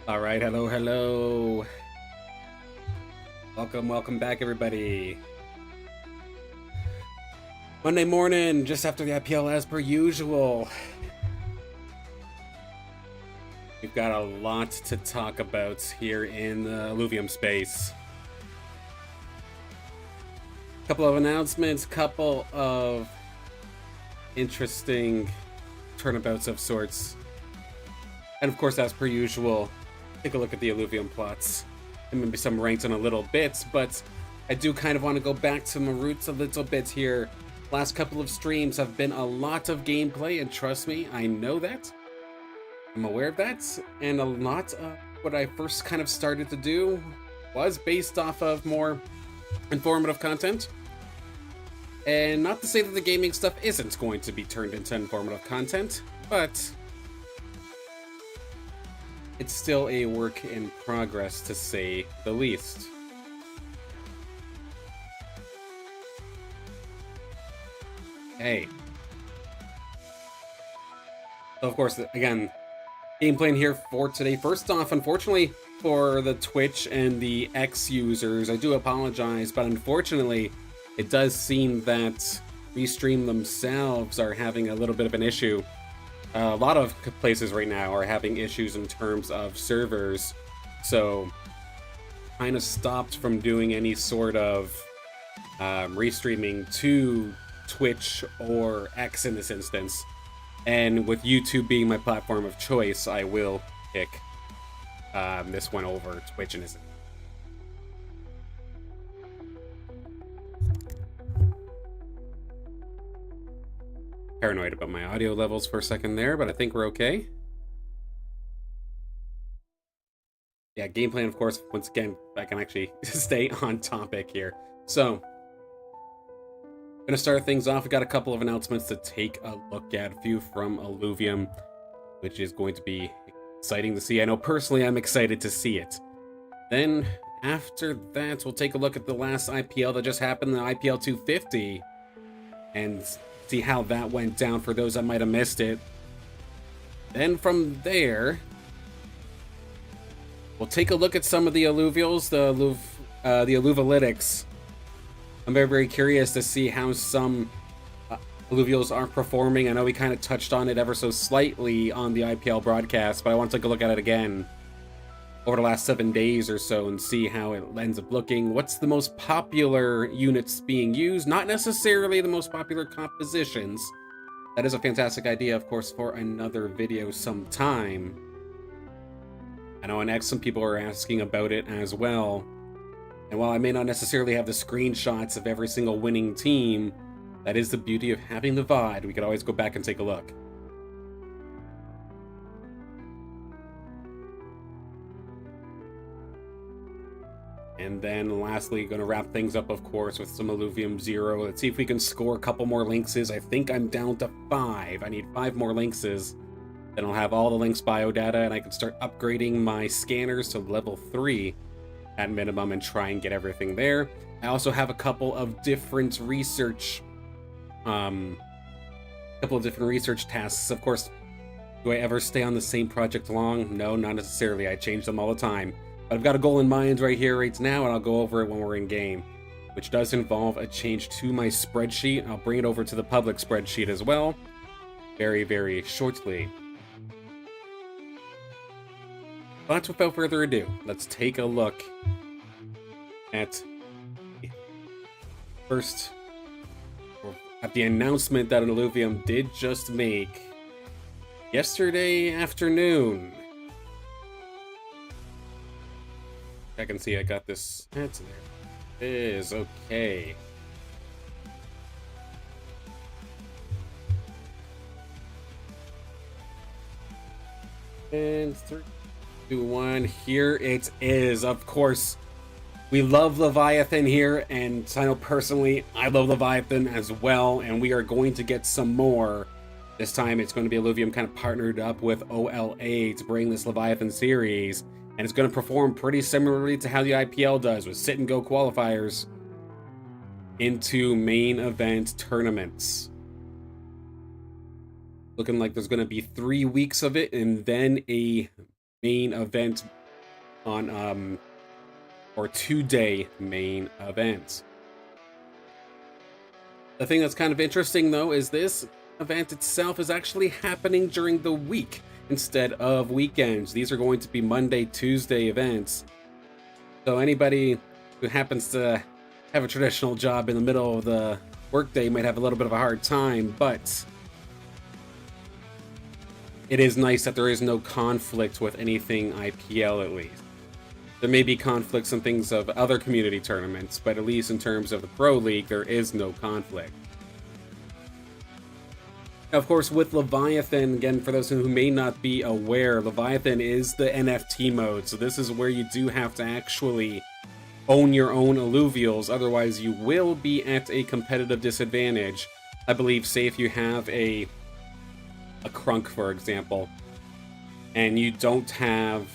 All right, hello. Welcome back, everybody. Monday morning, just after the IPL, as per usual. We've got a lot to talk about here in the Illuvium space. Couple of announcements, couple of interesting turnabouts of sorts. And of course, as per usual, take a look at the Illuvium plots. And maybe some ranks in a little bit, but I do kind of want to go back to my roots a little bit here. Last couple of streams have been a lot of gameplay, and trust me, I know that. I'm aware of that, and a lot of what I first kind of started to do was based off of more informative content. And not to say that the gaming stuff isn't going to be turned into informative content, but it's still a work in progress, to say the least. Hey. So of course, again, gameplay in here for today. First off, unfortunately, for the Twitch and the X users, I do apologize, but unfortunately, it does seem that Restream themselves are having a little bit of an issue. A lot of places right now are having issues in terms of servers, so kind of stopped from doing any sort of restreaming to Twitch or X in this instance. And with YouTube being my platform of choice, I will pick this one over Twitch in this. Paranoid about my audio levels for a second there, but I think we're okay. Yeah, gameplay, of course, once again, I can actually stay on topic here. So, gonna start things off. We got a couple of announcements to take a look at. A few from Illuvium, which is going to be exciting to see. I know personally I'm excited to see it. Then, after that, we'll take a look at the last IPL that just happened, the IPL 250, and see how that went down for those that might have missed it. Then from there, we'll take a look at some of the Illuvials, the Illuvalytics. I'm very curious to see how some Illuvials are performing. I know we kind of touched on it ever so slightly on the IPL broadcast, but I want to take a look at it again over the last 7 days or so and see how it ends up looking. What's the most popular units being used? Not necessarily the most popular compositions. That is a fantastic idea, of course, for another video sometime. I know on X some people are asking about it as well. And while I may not necessarily have the screenshots of every single winning team, that is the beauty of having the VOD. We could always go back and take a look. And then lastly, going to wrap things up, of course, with some Illuvium 0. Let's see if we can score a couple more Lynxes. I think I'm down to 5. I need 5 more Lynxes. Then I'll have all the Lynx biodata, and I can start upgrading my scanners to level 3 at minimum and try and get everything there. I also have a couple of different research tasks. Of course, do I ever stay on the same project long? No, not necessarily. I change them all the time. But I've got a goal in mind right now, and I'll go over it when we're in game, which does involve a change to my spreadsheet. I'll bring it over to the public spreadsheet as well, very shortly. But without further ado, let's take a look at first at the announcement that an Illuvium did just make yesterday afternoon. I can see I got this. That's there. It is okay. And 3, 2, 1. Here it is. Of course, we love Leviathan here, and I know personally I love Leviathan as well, and we are going to get some more. This time it's going to be Illuvium kind of partnered up with OLA to bring this Leviathan series. And it's going to perform pretty similarly to how the IPL does, with sit-and-go qualifiers into main event tournaments. Looking like there's going to be 3 weeks of it, and then a main event on or 2-day main events. The thing that's kind of interesting though is this event itself is actually happening during the week instead of weekends. These are going to be Monday, Tuesday events. So anybody who happens to have a traditional job in the middle of the workday might have a little bit of a hard time, but it is nice that there is no conflict with anything IPL at least. There may be conflicts and things of other community tournaments, but at least in terms of the Pro League, there is no conflict. Now, of course, with Leviathan, again, for those who may not be aware, Leviathan is the NFT mode, so this is where you do have to actually own your own Illuvials, otherwise you will be at a competitive disadvantage. I believe, say if you have a Crunk, for example, and you don't have,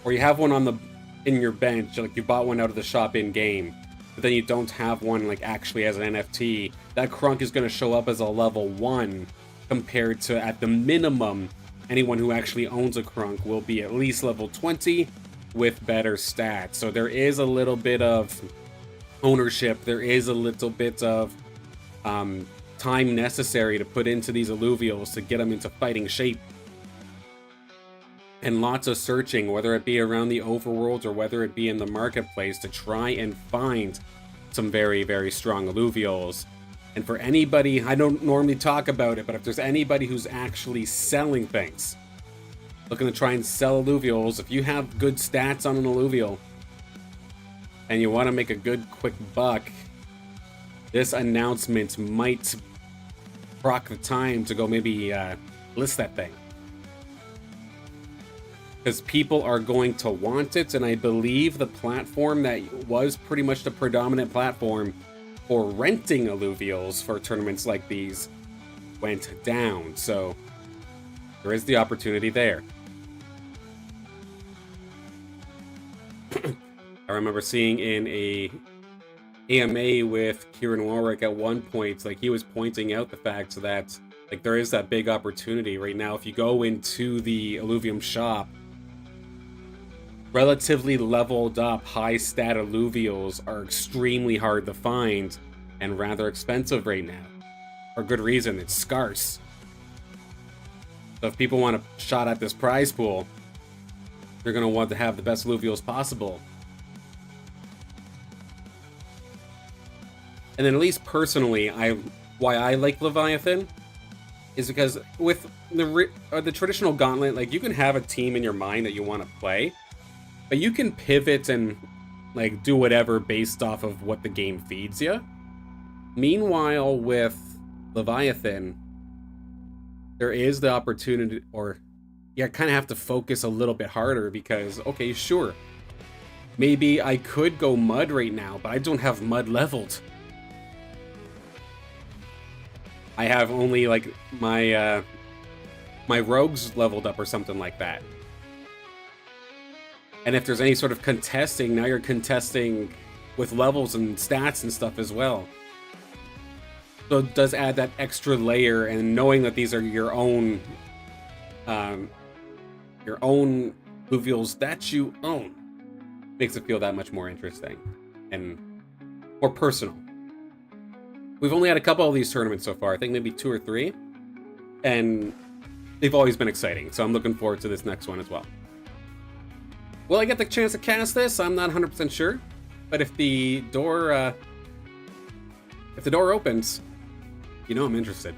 or you have one in your bench, like you bought one out of the shop in-game, but then you don't have one like actually as an NFT, that Crunk is going to show up as a level 1, compared to, at the minimum, anyone who actually owns a Crunk will be at least level 20 with better stats. So there is a little bit of ownership, there is a little bit of time necessary to put into these Illuvials to get them into fighting shape. And lots of searching, whether it be around the overworld or whether it be in the marketplace, to try and find some very, very strong Illuvials. And for anybody, I don't normally talk about it, but if there's anybody who's actually selling things, looking to try and sell Illuvials, if you have good stats on an Illuvial and you want to make a good quick buck, this announcement might proc the time to go maybe list that thing. Because people are going to want it, and I believe the platform that was pretty much the predominant platform for renting Illuvials for tournaments like these went down, so there is the opportunity there. I remember seeing in a AMA with Kieran Warwick at one point, like he was pointing out the fact that like there is that big opportunity right now. If you go into the Illuvium shop, relatively leveled up high stat Illuvials are extremely hard to find and rather expensive right now. For good reason, it's scarce. So if people want a shot at this prize pool, they're going to want to have the best Illuvials possible. And then at least personally, why I like Leviathan is because with the traditional gauntlet, like you can have a team in your mind that you want to play, but you can pivot and like do whatever based off of what the game feeds you. Meanwhile, with Leviathan, there is the opportunity, or you kind of have to focus a little bit harder because, okay, sure, maybe I could go Mud right now, but I don't have Mud leveled. I have only like my rogues leveled up or something like that. And if there's any sort of contesting, now you're contesting with levels and stats and stuff as well. So it does add that extra layer, and knowing that these are your own Illuvials that you own makes it feel that much more interesting and more personal. We've only had a couple of these tournaments so far, I think maybe 2 or 3, and they've always been exciting, so I'm looking forward to this next one as well. Will I get the chance to cast this? I'm not 100% sure, but if the door opens, you know I'm interested.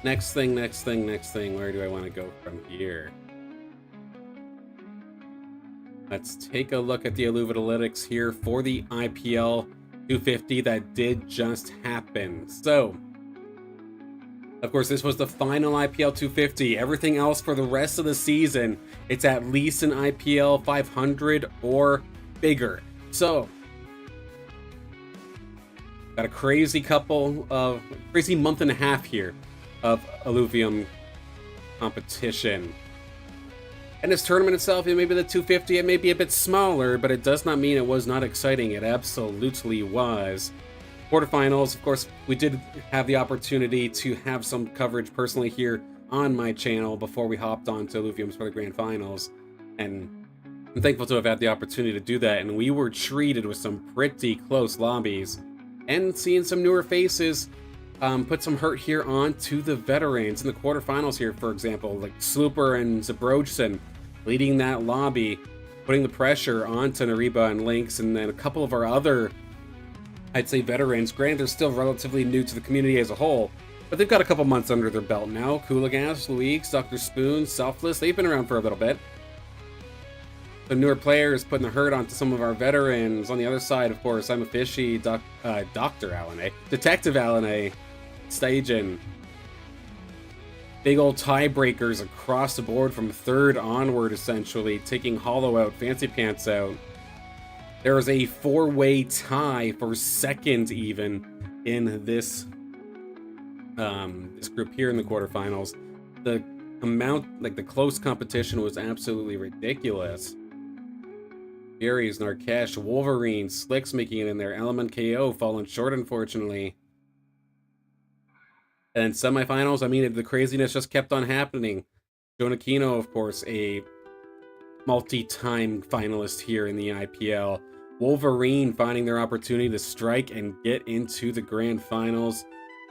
Next thing, where do I want to go from here? Let's take a look at the Illuvial here for the IPL 250 that did just happen. So, of course, this was the final IPL 250. Everything else for the rest of the season, it's at least an IPL 500 or bigger. So, got a crazy month and a half here of Illuvium competition. And this tournament itself, it may be the 250, it may be a bit smaller, but it does not mean it was not exciting. It absolutely was. Quarterfinals, of course, we did have the opportunity to have some coverage personally here on my channel before we hopped on to Illuviums for the Grand Finals, and I'm thankful to have had the opportunity to do that, and we were treated with some pretty close lobbies, and seeing some newer faces put some hurt here on to the veterans in the quarterfinals here, for example, like Slooper and Zabrojson leading that lobby, putting the pressure onto Nariba and Lynx, and then a couple of our other, I'd say, veterans. Granted, they're still relatively new to the community as a whole, but they've got a couple months under their belt now. Coolagas, Luigi, Dr. Spoon, Selfless, they've been around for a little bit. The newer players putting the hurt onto some of our veterans. On the other side, of course, I'm a fishy Dr. Alan, Detective Alan, Stajan. Big old tiebreakers across the board from third onward, essentially, taking Hollow out, Fancy Pants out. There was a four-way tie for second, even, in this this group here in the quarterfinals. The amount, like the close competition, was absolutely ridiculous. Furies, Narkesh, Wolverine, Slicks making it in there. Element KO falling short, unfortunately. And semifinals, I mean, the craziness just kept on happening. Jonah Kino, of course, a multi-time finalist here in the IPL. Wolverine finding their opportunity to strike and get into the grand finals.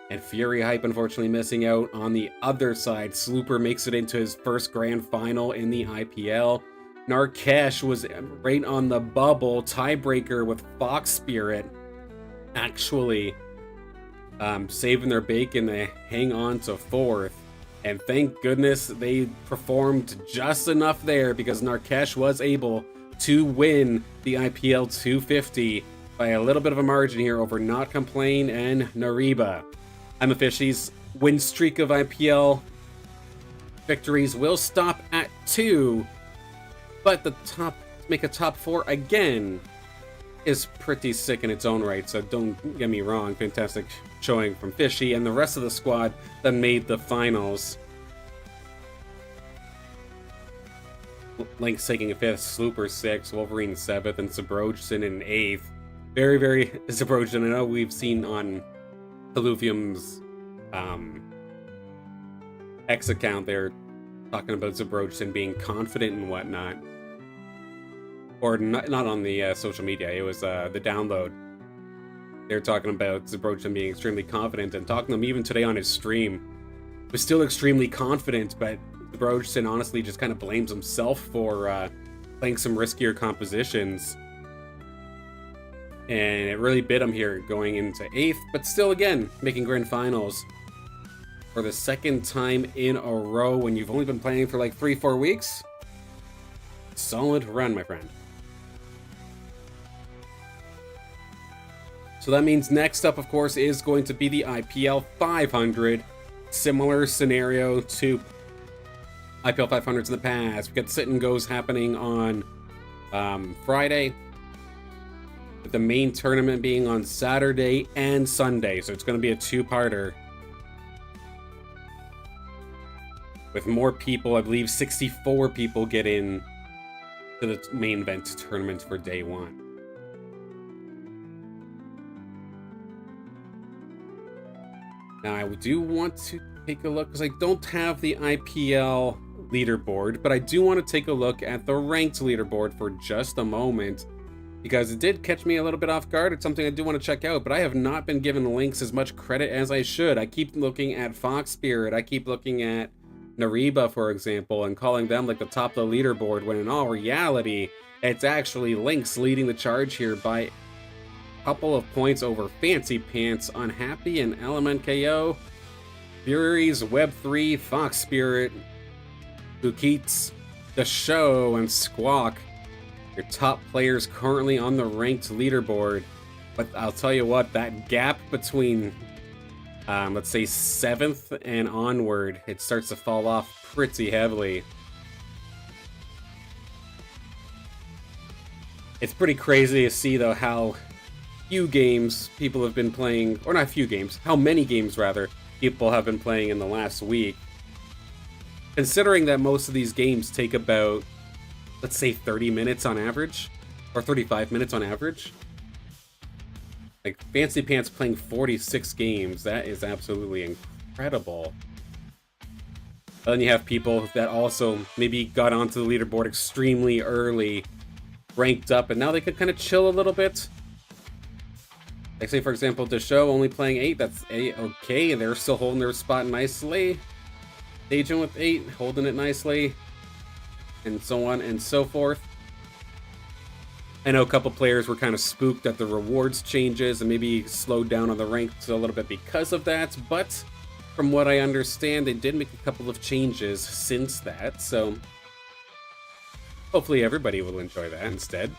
And Fury Hype, unfortunately, missing out on the other side. Slooper makes it into his first grand final in the IPL. Narkesh was right on the bubble. Tiebreaker with Fox Spirit actually saving their bacon to hang on to fourth. And thank goodness they performed just enough there, because Narkesh was able to win the IPL 250 by a little bit of a margin here over Not Complain and Nariba. I'm a Fishy's win streak of IPL victories will stop at 2, but the top, to make a top 4 again, is pretty sick in its own right, so don't get me wrong. Fantastic showing from Fishy and the rest of the squad that made the finals. Lynx taking a 5th, Slooper 6th, Wolverine 7th, and Zabrojson in 8th. Very, very Zabrojson. I know we've seen on Illuvium's X account there talking about Zabrojson being confident and whatnot. Or not on the social media, it was the download. They're talking about Zabrojson being extremely confident, and talking to him even today on his stream. Was still extremely confident, but Zabrojson honestly just kind of blames himself for playing some riskier compositions. And it really bit him here going into 8th, but still, again, making grand finals for the second time in a row when you've only been playing for like 3-4 weeks. Solid run, my friend. So that means next up, of course, is going to be the IPL 500. Similar scenario to IPL 500s in the past. We got sit and goes happening on Friday, with the main tournament being on Saturday and Sunday. So it's going to be a 2-parter. With more people, I believe 64 people get in to the main event tournament for day 1. Now, I do want to take a look, because I don't have the IPL leaderboard, but I do want to take a look at the ranked leaderboard for just a moment, because it did catch me a little bit off guard. It's something I do want to check out, but I have not been given Lynx as much credit as I should. I keep looking at Fox Spirit, I keep looking at Nariba, for example, and calling them like the top of the leaderboard, when in all reality, it's actually Lynx leading the charge here by couple of points over Fancy Pants, Unhappy, and Element KO. Furies, Web3, Fox Spirit, Bukits, The Show, and Squawk. Your top players currently on the ranked leaderboard. But I'll tell you what, that gap between, let's say, 7th and onward, it starts to fall off pretty heavily. It's pretty crazy to see, though, how few games people have been playing, or not few games, how many games rather people have been playing in the last week. Considering that most of these games take about, let's say, 30 minutes on average, or 35 minutes on average. Like, Fancy Pants playing 46 games, that is absolutely incredible. Then you have people that also maybe got onto the leaderboard extremely early, ranked up, and now they could kind of chill a little bit. Like, say, for example, the show only playing 8, that's okay, and they're still holding their spot nicely. Staging with 8, holding it nicely, and so on and so forth. I know a couple players were kind of spooked at the rewards changes and maybe slowed down on the ranks a little bit because of that, but from what I understand, they did make a couple of changes since that, so hopefully everybody will enjoy that instead.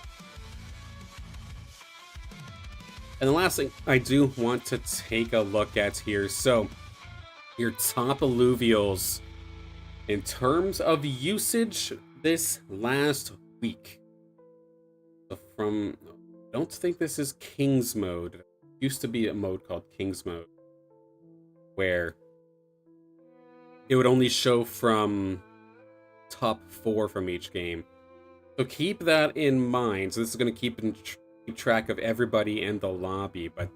And the last thing I do want to take a look at here, so your top Illuvials in terms of usage this last week. So I don't think this is King's Mode. There used to be a mode called King's Mode, where it would only show from top 4 from each game. So keep that in mind. So this is going to keep track of everybody in the lobby, but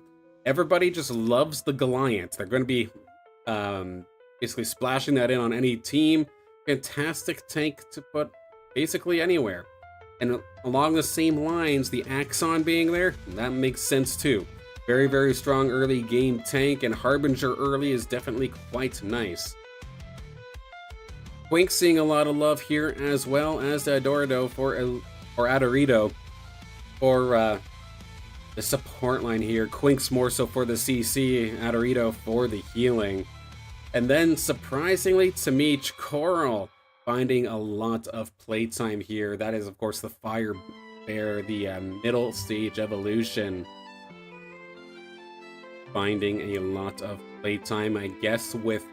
everybody just loves the Goliath. They're going to be basically splashing that in on any team. Fantastic tank to put basically anywhere. And along the same lines, the Axon being there, that makes sense too. Very, very strong early game tank, and Harbinger early is definitely quite nice. Quink seeing a lot of love here, as well as Adorado or Adorito for the support line here. Quink's more so for the CC, Adorito for the healing. And then, surprisingly to me, Coral finding a lot of playtime here. That is, of course, the Fire Bear, the middle stage evolution. Finding a lot of playtime, I guess, with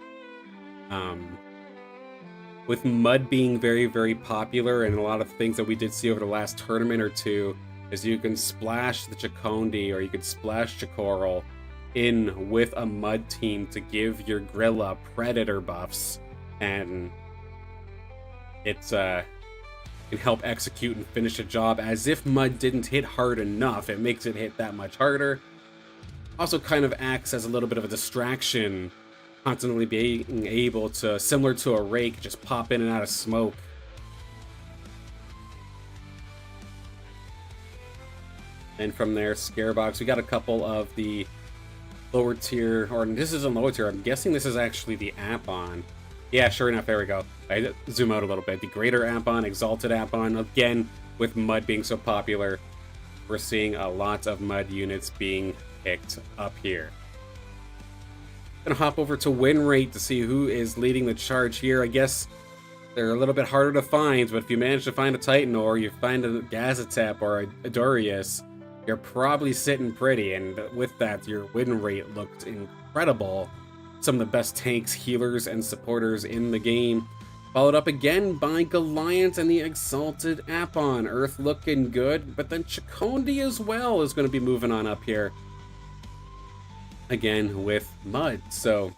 Mud being very, very popular, and a lot of things that we did see over the last tournament or two, is you can splash the Chacondi or you could splash Chacoral in with a Mud team to give your Grilla Predator buffs, and it's can help execute and finish a job as if Mud didn't hit hard enough. It makes it hit that much harder. Also kind of acts as a little bit of a distraction, constantly being able to, similar to a rake, just pop in and out of smoke. And from there, Scarebox, we got a couple of the lower tier, or this isn't lower tier, I'm guessing this is actually the Appon. Yeah, sure enough, there we go. I zoom out a little bit. The Greater Appon, Exalted Appon, again, with Mud being so popular, we're seeing a lot of Mud units being picked up here. Gonna hop over to win rate to see who is leading the charge here. I guess they're a little bit harder to find, but if you manage to find a Titan or you find a Gazatep or a Dorius, you're probably sitting pretty, and with that, your win rate looked incredible. Some of the best tanks, healers, and supporters in the game. Followed up again by Goliath and the Exalted Appon. Earth looking good, but then Chacondi as well is going to be moving on up here. Again with Mud, so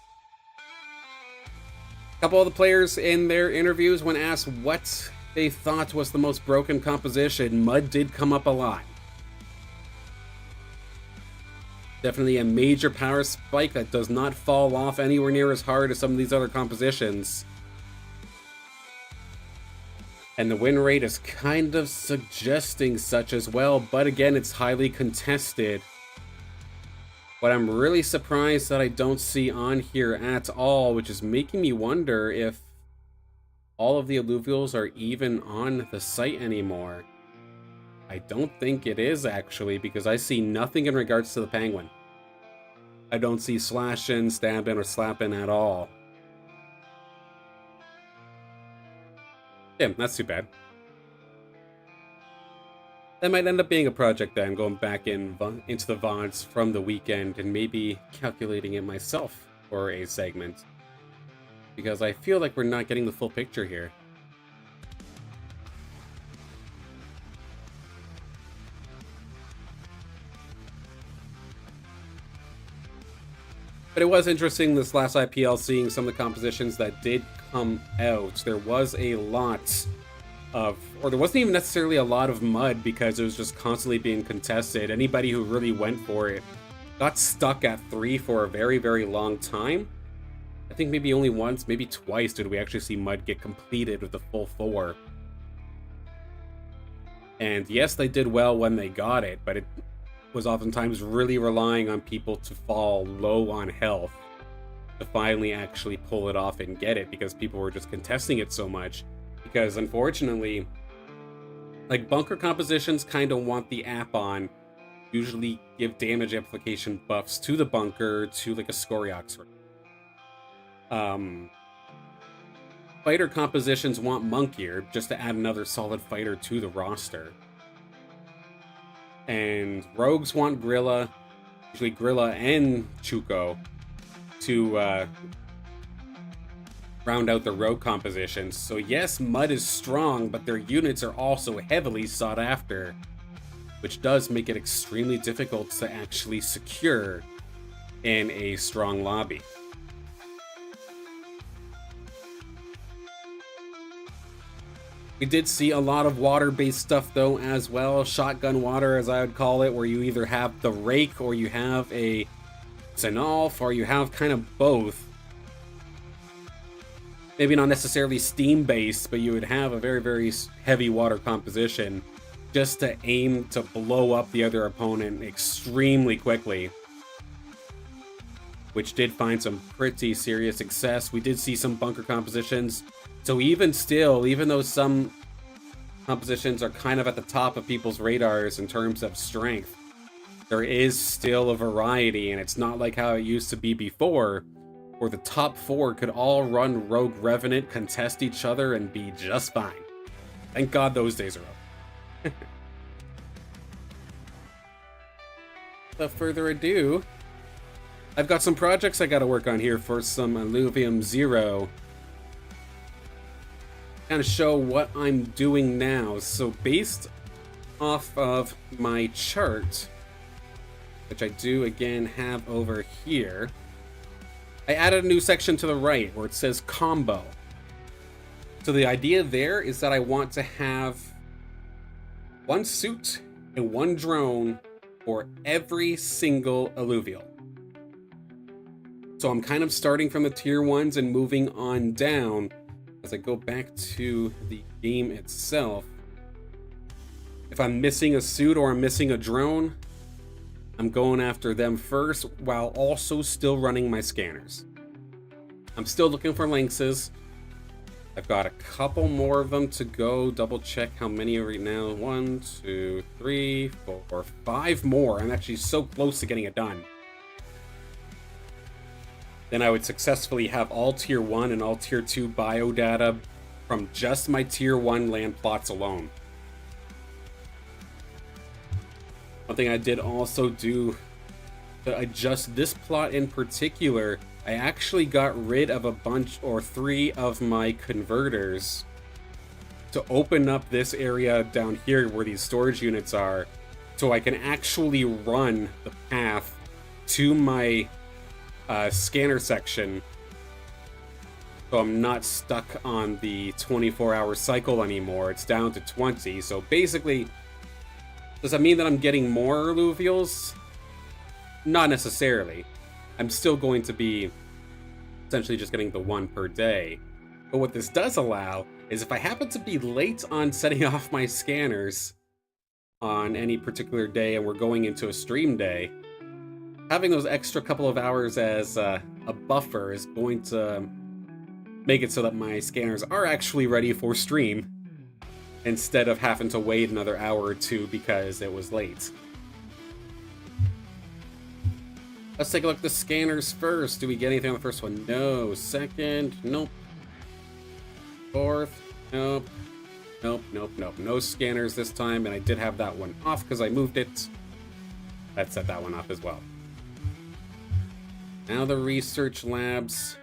a couple of the players in their interviews, when asked what they thought was the most broken composition, Mud did come up a lot. Definitely a major power spike that does not fall off anywhere near as hard as some of these other compositions. And the win rate is kind of suggesting such as well, but again, it's highly contested. What I'm really surprised that I don't see on here at all, which is making me wonder if all of the Illuvials are even on the site anymore. I don't think it is, actually, because I see nothing in regards to the Penguin. I don't see slashing, stabbing, or slapping at all. Yeah, that's too bad. That might end up being a project then, going back into the VODs from the weekend and maybe calculating it myself for a segment. Because I feel like we're not getting the full picture here. But it was interesting this last IPL seeing some of the compositions that did come out. There was a lot of, or there wasn't even necessarily a lot of Mud because it was just constantly being contested. Anybody who really went for it got stuck at 3 for a very, very long time. I think maybe only once, maybe twice did we actually see Mud get completed with the full 4. And yes, they did well when they got it, but it was oftentimes really relying on people to fall low on health to finally actually pull it off and get it, because people were just contesting it so much. Because unfortunately, like, bunker compositions kind of want the app on, usually give damage amplification buffs to the bunker, to like a Scoriox. Fighter compositions want Monkier, just to add another solid fighter to the roster. And rogues want Grilla, usually Grilla and Chuko, to round out the rogue compositions. So yes, Mud is strong, but their units are also heavily sought after, which does make it extremely difficult to actually secure in a strong lobby. We did see a lot of water-based stuff though as well. Shotgun water, as I would call it, where you either have the rake or you have a Zenolf, or you have kind of both. Maybe not necessarily steam-based, but you would have a very, very heavy water composition just to aim to blow up the other opponent extremely quickly, which did find some pretty serious success. We did see some bunker compositions. So even still, even though some compositions are kind of at the top of people's radars in terms of strength, there is still a variety, and it's not like how it used to be before, where the top 4 could all run Rogue Revenant, contest each other, and be just fine. Thank God those days are over. Without further ado, I've got some projects I gotta work on here for some Illuvium 0. Kind of show what I'm doing now. So based off of my chart, which I do again have over here, I added a new section to the right where it says combo. So the idea there is that I want to have 1 suit and 1 drone for every single Illuvial. So I'm kind of starting from the tier 1s and moving on down. As I go back to the game itself, if I'm missing a suit or I'm missing a drone, I'm going after them first while also still running my scanners. I'm still looking for lynxes. I've got a couple more of them to go. Double check how many right now. 1, 2, 3, 4, 5 more. I'm actually so close to getting it done. Then I would successfully have all tier 1 and all tier 2 bio data from just my tier 1 land plots alone. One thing I did also do to adjust this plot in particular, I actually got rid of a bunch or 3 of my converters to open up this area down here where these storage units are, so I can actually run the path to my scanner section, so I'm not stuck on the 24-hour cycle anymore. It's down to 20. So basically, does that mean that I'm getting more Illuvials? Not necessarily. I'm still going to be essentially just getting the 1 per day. But what this does allow is if I happen to be late on setting off my scanners on any particular day and we're going into a stream day, having those extra couple of hours as a buffer is going to make it so that my scanners are actually ready for stream, instead of having to wait another hour or 2 because it was late. Let's take a look at the scanners first. Do we get anything on the first one? No. Second? Nope. Fourth? Nope. Nope, nope, nope. No scanners this time, and I did have that one off because I moved it. That set that one off as well. Now the research labs.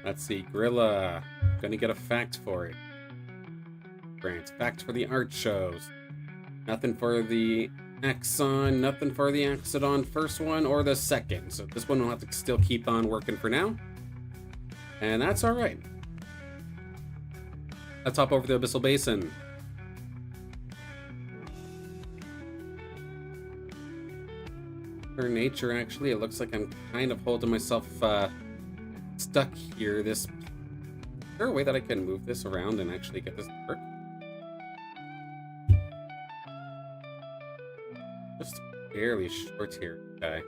Let's see, Gorilla. Gonna get a fact for it. Grant. Fact for the art shows. Nothing for the Axon, nothing for the Axodon first one or the second. So this one will have to still keep on working for now. And that's alright. Let's hop over to the Abyssal Basin. For nature, actually, it looks like I'm kind of holding myself stuck here. Is there a way that I can move this around and actually get this to work? Just barely short here. Okay.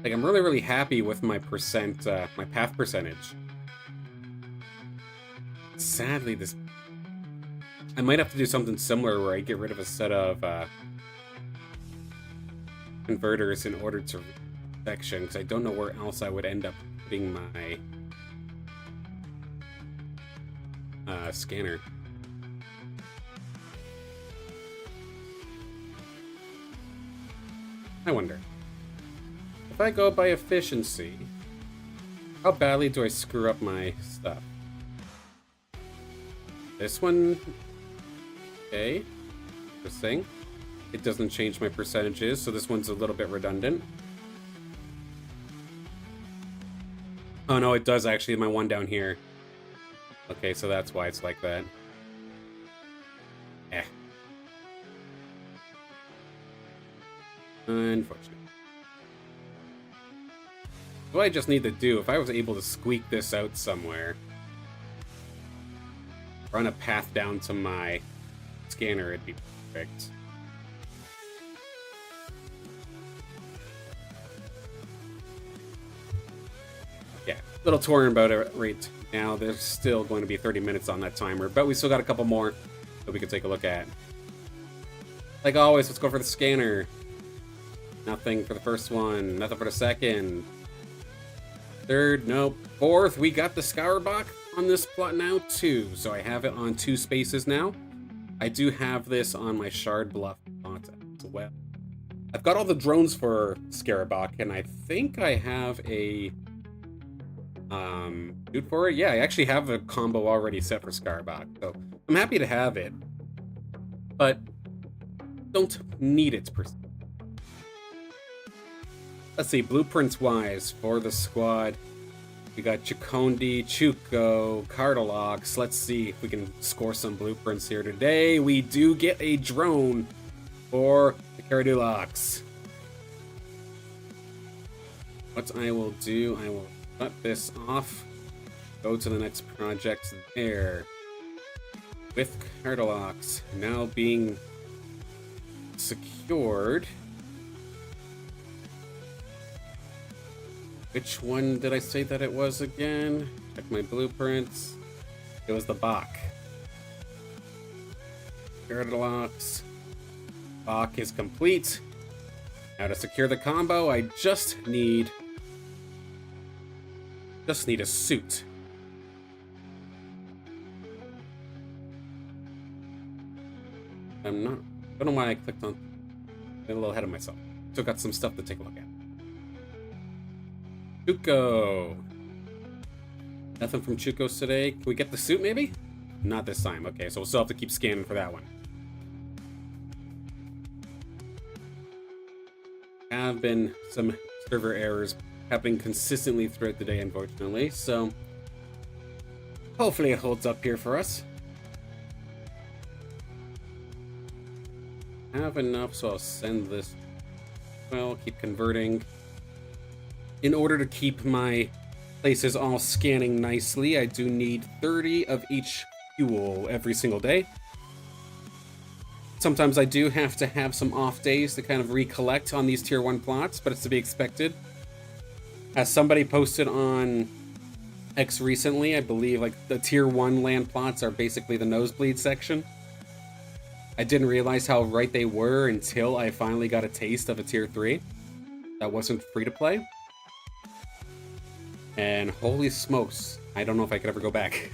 Like, I'm really, really happy with my my path percentage. Sadly, I might have to do something similar where I get rid of a set of converters in order to section, because I don't know where else I would end up putting my scanner. I wonder. If I go by efficiency, how badly do I screw up my stuff? This one, okay, interesting. It doesn't change my percentages, so this one's a little bit redundant. Oh no, it does actually, my one down here. Okay, so that's why it's like that. Eh. Unfortunate. What I just need to do, if I was able to squeak this out somewhere, run a path down to my scanner, it'd be perfect. Yeah, little touring about it right now. There's still going to be 30 minutes on that timer, but we still got a couple more that we could take a look at. Like always, let's go for the scanner. Nothing for the first one, nothing for the second. Third, nope. Fourth, we got the Scourbock on this plot now too, so I have it on 2 spaces now. I do have this on my Shard Bluff plot as well. I've got all the drones for Scarabok, and I think I have a dude for it. Yeah, I actually have a combo already set for Scarabok, so I'm happy to have it, but don't need it per se. Let's see, blueprints-wise, for the squad, we got Chikondi, Chuko, Cardalox. Let's see if we can score some blueprints here today. We do get a drone for the Caradulox. What I will do, I will cut this off, go to the next project there. With Cardalox now being secured. Which one did I say that it was again? Check my blueprints. It was the Bach. Cardalox. Bach is complete. Now to secure the combo, I just need a suit. I don't know why I clicked on. I'm a little ahead of myself. Still got some stuff to take a look at. Chuko. Nothing from Chuko's today. Can we get the suit maybe? Not this time. Okay, so we'll still have to keep scanning for that one. Have been some server errors happening consistently throughout the day, unfortunately, so hopefully it holds up here for us. Have enough, so I'll send this. Well, keep converting. In order to keep my places all scanning nicely, I do need 30 of each fuel every single day. Sometimes I do have to have some off days to kind of recollect on these tier 1 plots, but it's to be expected. As somebody posted on X recently, I believe like the tier 1 land plots are basically the nosebleed section. I didn't realize how right they were until I finally got a taste of a tier 3 that wasn't free to play. And holy smokes, I don't know if I could ever go back.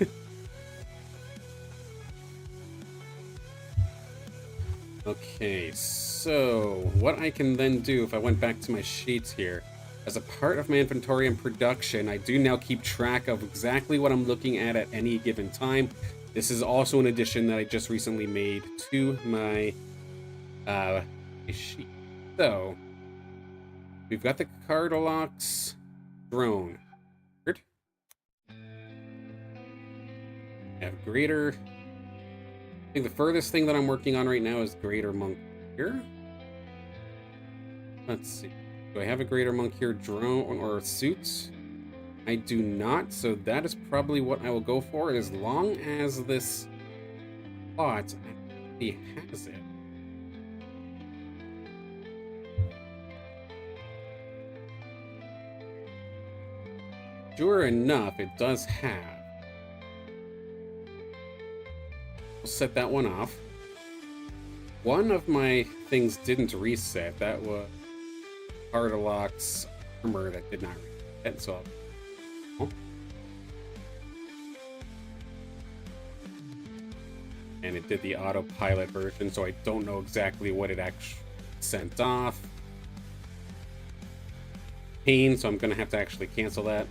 Okay, so what I can then do if I went back to my sheets here, as a part of my inventory and production, I do now keep track of exactly what I'm looking at any given time. This is also an addition that I just recently made to my sheet. So, we've got the Cardalox drone. I have Greater. I think the furthest thing that I'm working on right now is Greater Monk here. Let's see. Do I have a Greater Monk here drone or suit? I do not, so that is probably what I will go for, as long as this plot actually has it. Sure enough, it does have. We'll set that one off. One of my things didn't reset. That was Hardalock's armor that did not reset, so and it did the autopilot version, so I don't know exactly what it actually sent off. Pain, so I'm gonna have to actually cancel that.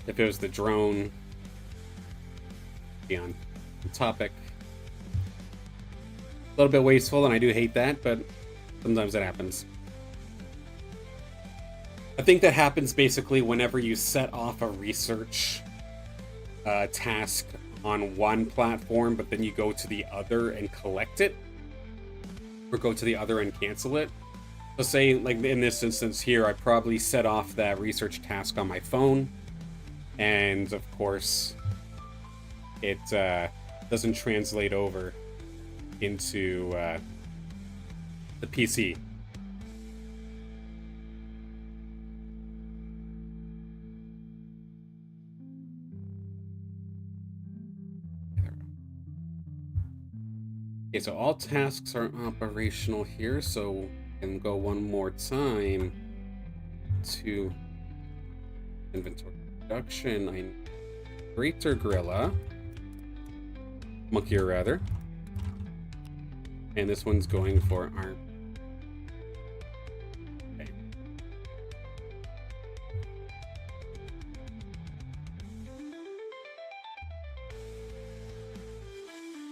If it was the drone, be on topic. A little bit wasteful, and I do hate that, but sometimes it happens. I think that happens basically whenever you set off a research task on one platform, but then you go to the other and collect it, or go to the other and cancel it. So say, like in this instance here, I probably set off that research task on my phone, and of course, it doesn't translate over into the PC. Okay, so all tasks are operational here, so we can go one more time to inventory production. I Greater Gorilla. Monkey, rather. And this one's going for arm. Okay.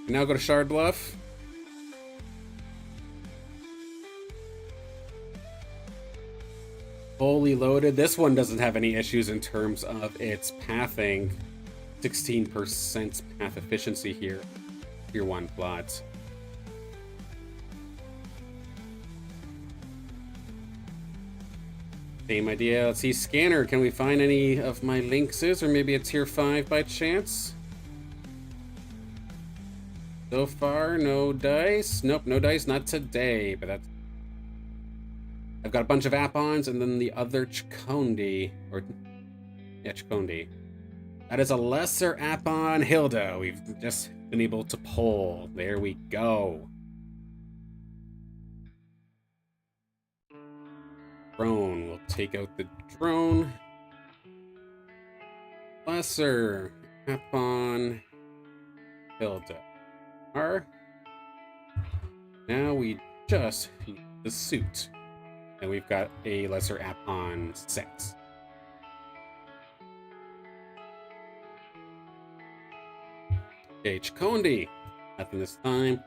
Now go to Shard Bluff. Fully loaded. This one doesn't have any issues in terms of its pathing. 16% path efficiency here. Tier 1 plots. Same idea. Let's see, scanner. Can we find any of my Lynxes, or maybe a tier 5 by chance? So far, no dice. Nope, no dice, not today, but that's... I've got a bunch of App-ons, and then the other Chicondi, or... yeah, Chicondi. That is a lesser App-on Hilda. We've just been able to pull. There we go. Drone. We'll take out the drone. Lesser App-on Hilda. Now we just need the suit. And we've got a lesser App-on 6. Okay, Chicondi. Nothing this time.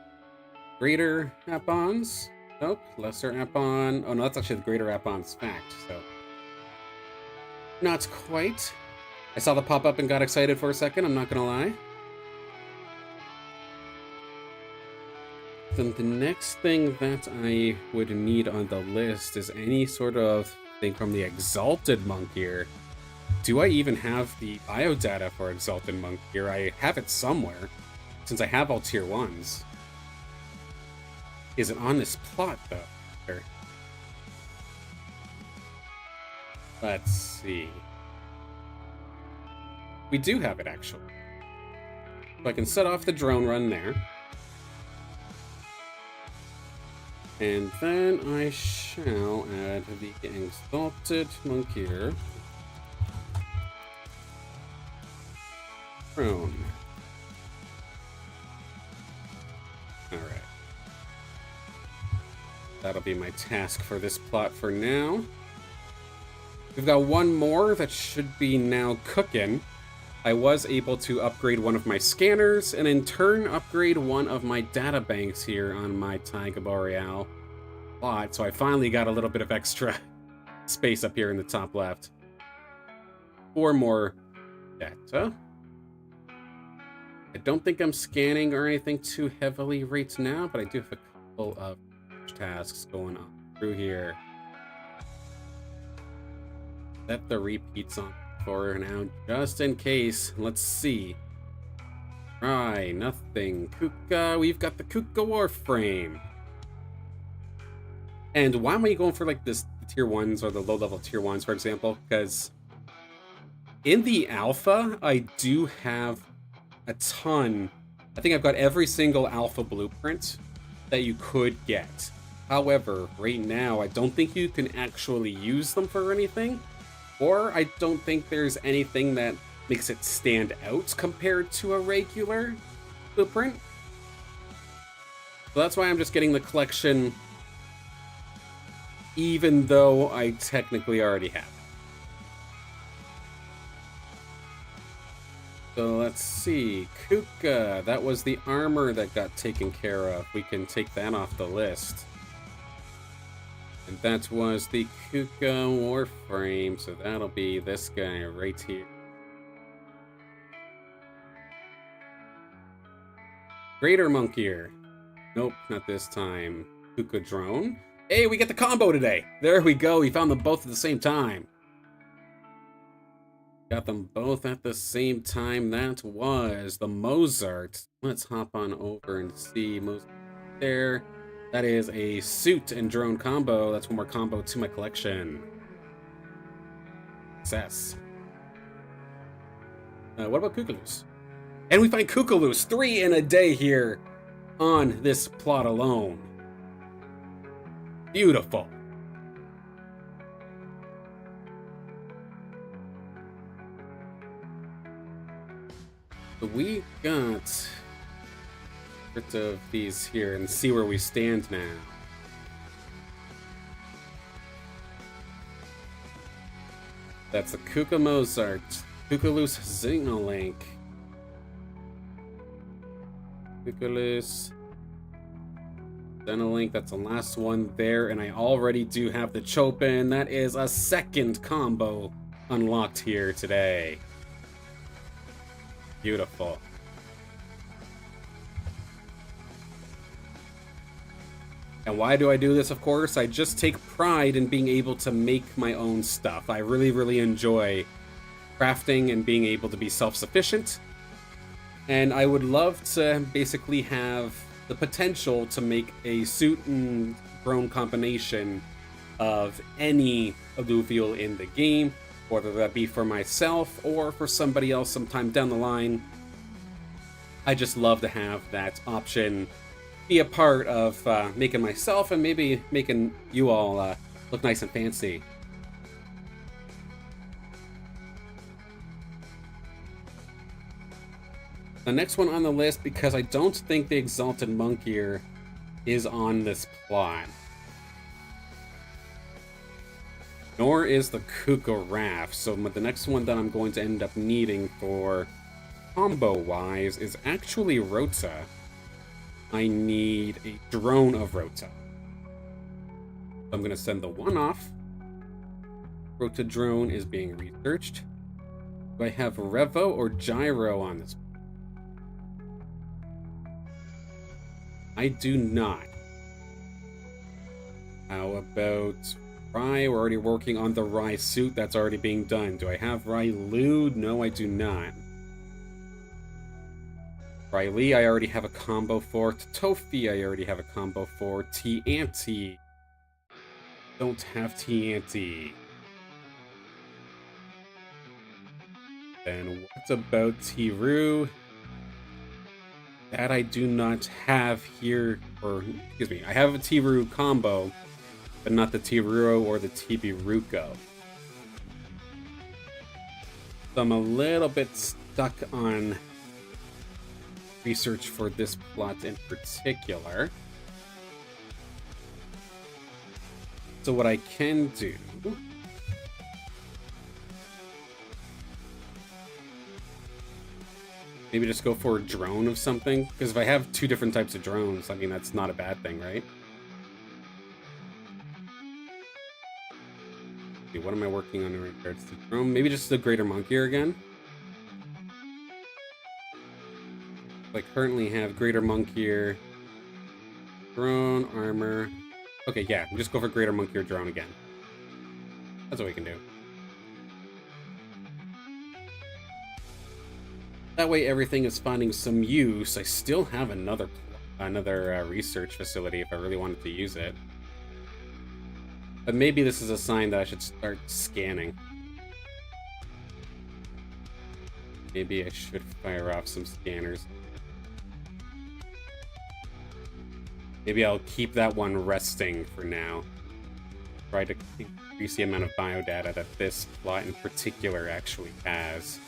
Greater App-ons. Nope, lesser App-on. Oh no, that's actually the greater App-on's fact, so. Not quite. I saw the pop up and got excited for a second, I'm not gonna lie. Then the next thing that I would need on the list is any sort of thing from the Exalted Monk here. Do I even have the biodata for Exalted Monk here? I have it somewhere, since I have all tier 1s. Is it on this plot, though? Or... let's see. We do have it, actually. So I can set off the drone run there. And then I shall add the Exalted Monk here. Drone. Alright. That'll be my task for this plot for now. We've got one more that should be now cooking. I was able to upgrade one of my scanners, and in turn upgrade one of my data banks here on my Taiga Boreal plot, so I finally got a little bit of extra space up here in the top left. 4 more data. I don't think I'm scanning or anything too heavily right now, but I do have a couple of research tasks going on through here. Set the repeats on for now, just in case. Let's see. Right, nothing. Kuka, we've got the Kuka Warframe. And why am I going for like this tier 1s or the low-level tier 1s, for example? Because in the alpha, I do have a ton. I think I've got every single alpha blueprint that you could get. However, right now, I don't think you can actually use them for anything. Or I don't think there's anything that makes it stand out compared to a regular blueprint. So that's why I'm just getting the collection, even though I technically already have it. So let's see. Kuka, that was the armor that got taken care of. We can take that off the list. And that was the Kuka Warframe, so that'll be this guy right here. Greater Monkier. Nope, not this time. Kuka Drone. Hey, we get the combo today! There we go, we found them both at the same time. Got them both at the same time. That was the Mozart. Let's hop on over and see Mozart there. That is a suit and drone combo. That's one more combo to my collection. Success. What about Kukulus? And we find Kukulus, 3 in a day here on this plot alone. Beautiful. So we got rid of these here and see where we stand now. That's the Kuka Mozart, Kukulus Xenolink, Kukulus Xenolink, that's the last one there, and I already do have the Chopin. That is a second combo unlocked here today. Beautiful. And why do I do this? Of course, I just take pride in being able to make my own stuff. I really, really enjoy crafting and being able to be self-sufficient. And I would love to basically have the potential to make a suit and drone combination of any Illuvial in the game, whether that be for myself or for somebody else sometime down the line. I just love to have that option be a part of making myself and maybe making you all look nice and fancy. The next one on the list, because I don't think the Exalted Monkier is on this plot. Nor is the Kuka Raft. So the next one that I'm going to end up needing for combo-wise is actually Rota. I need a drone of Rota. I'm going to send the one off. Rota drone is being researched. Do I have Revo or Gyro on this? I do not. How about Rye? We're already working on the Rye suit. That's already being done. Do I have Rye Lude? No, I do not. Riley, I already have a combo for. Tofi, I already have a combo for. T-Anti. Don't have T-Anti. Then what about T-Ru? That I do not have here, or, excuse me, I have a T-Ru combo, but not the T-Ruro or the T-Biruko. So I'm a little bit stuck on research for this plot in particular. So what I can do maybe just go for a drone of something, because if I have 2 different types of drones, I mean, that's not a bad thing, right? Okay, what am I working on in regards to drone? Maybe just the Greater Monkier again. I currently have Greater Monkier, drone, armor. Okay, yeah, just go for Greater Monkey or Drone again. That's what we can do. That way everything is finding some use. I still have another research facility if I really wanted to use it. But maybe this is a sign that I should start scanning. Maybe I should fire off some scanners. Maybe I'll keep that one resting for now. Try to increase the amount of biodata that this plot in particular actually has.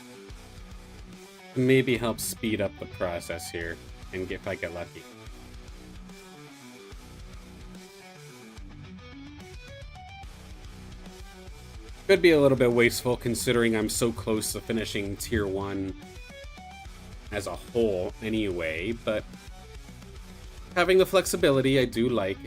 Maybe help speed up the process here, and if I get lucky. Could be a little bit wasteful considering I'm so close to finishing Tier 1 as a whole anyway, but having the flexibility I do like.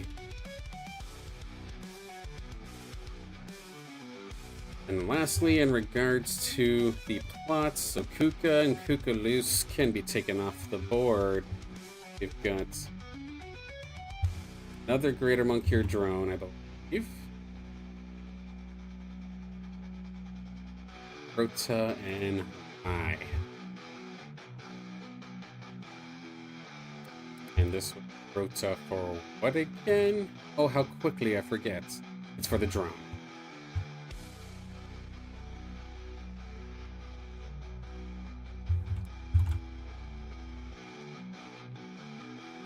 And lastly, in regards to the plots, so Kuka and Kukulus can be taken off the board. We've got another Greater Monkey or Drone, I believe. Rota and I. And this Rota for what again? Oh, how quickly I forget. It's for the drone.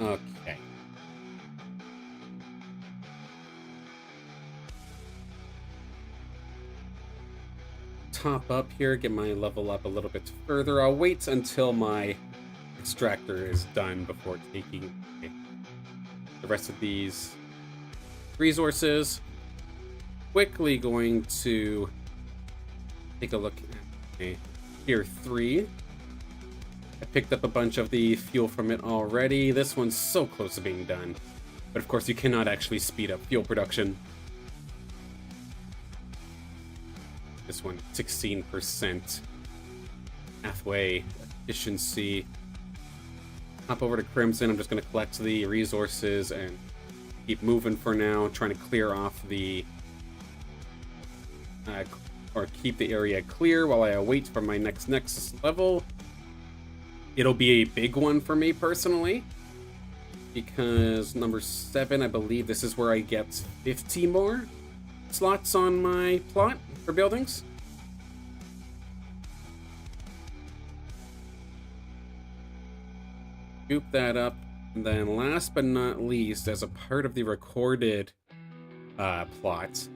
Okay. Top up here, get my level up a little bit further. I'll wait until my extractor is done before taking the rest of these resources. Quickly going to take a look at Tier 3. I picked up a bunch of the fuel from it already. This one's so close to being done. But of course you cannot actually speed up fuel production. This one, 16% pathway efficiency. Hop over to Crimson. I'm just going to collect the resources and keep moving for now. Trying to clear off the... or keep the area clear while I await for my next Nexus level. It'll be a big one for me personally. Because number 7, I believe this is where I get 50 more slots on my plot for buildings. Scoop that up. And then last but not least, as a part of the recorded plot,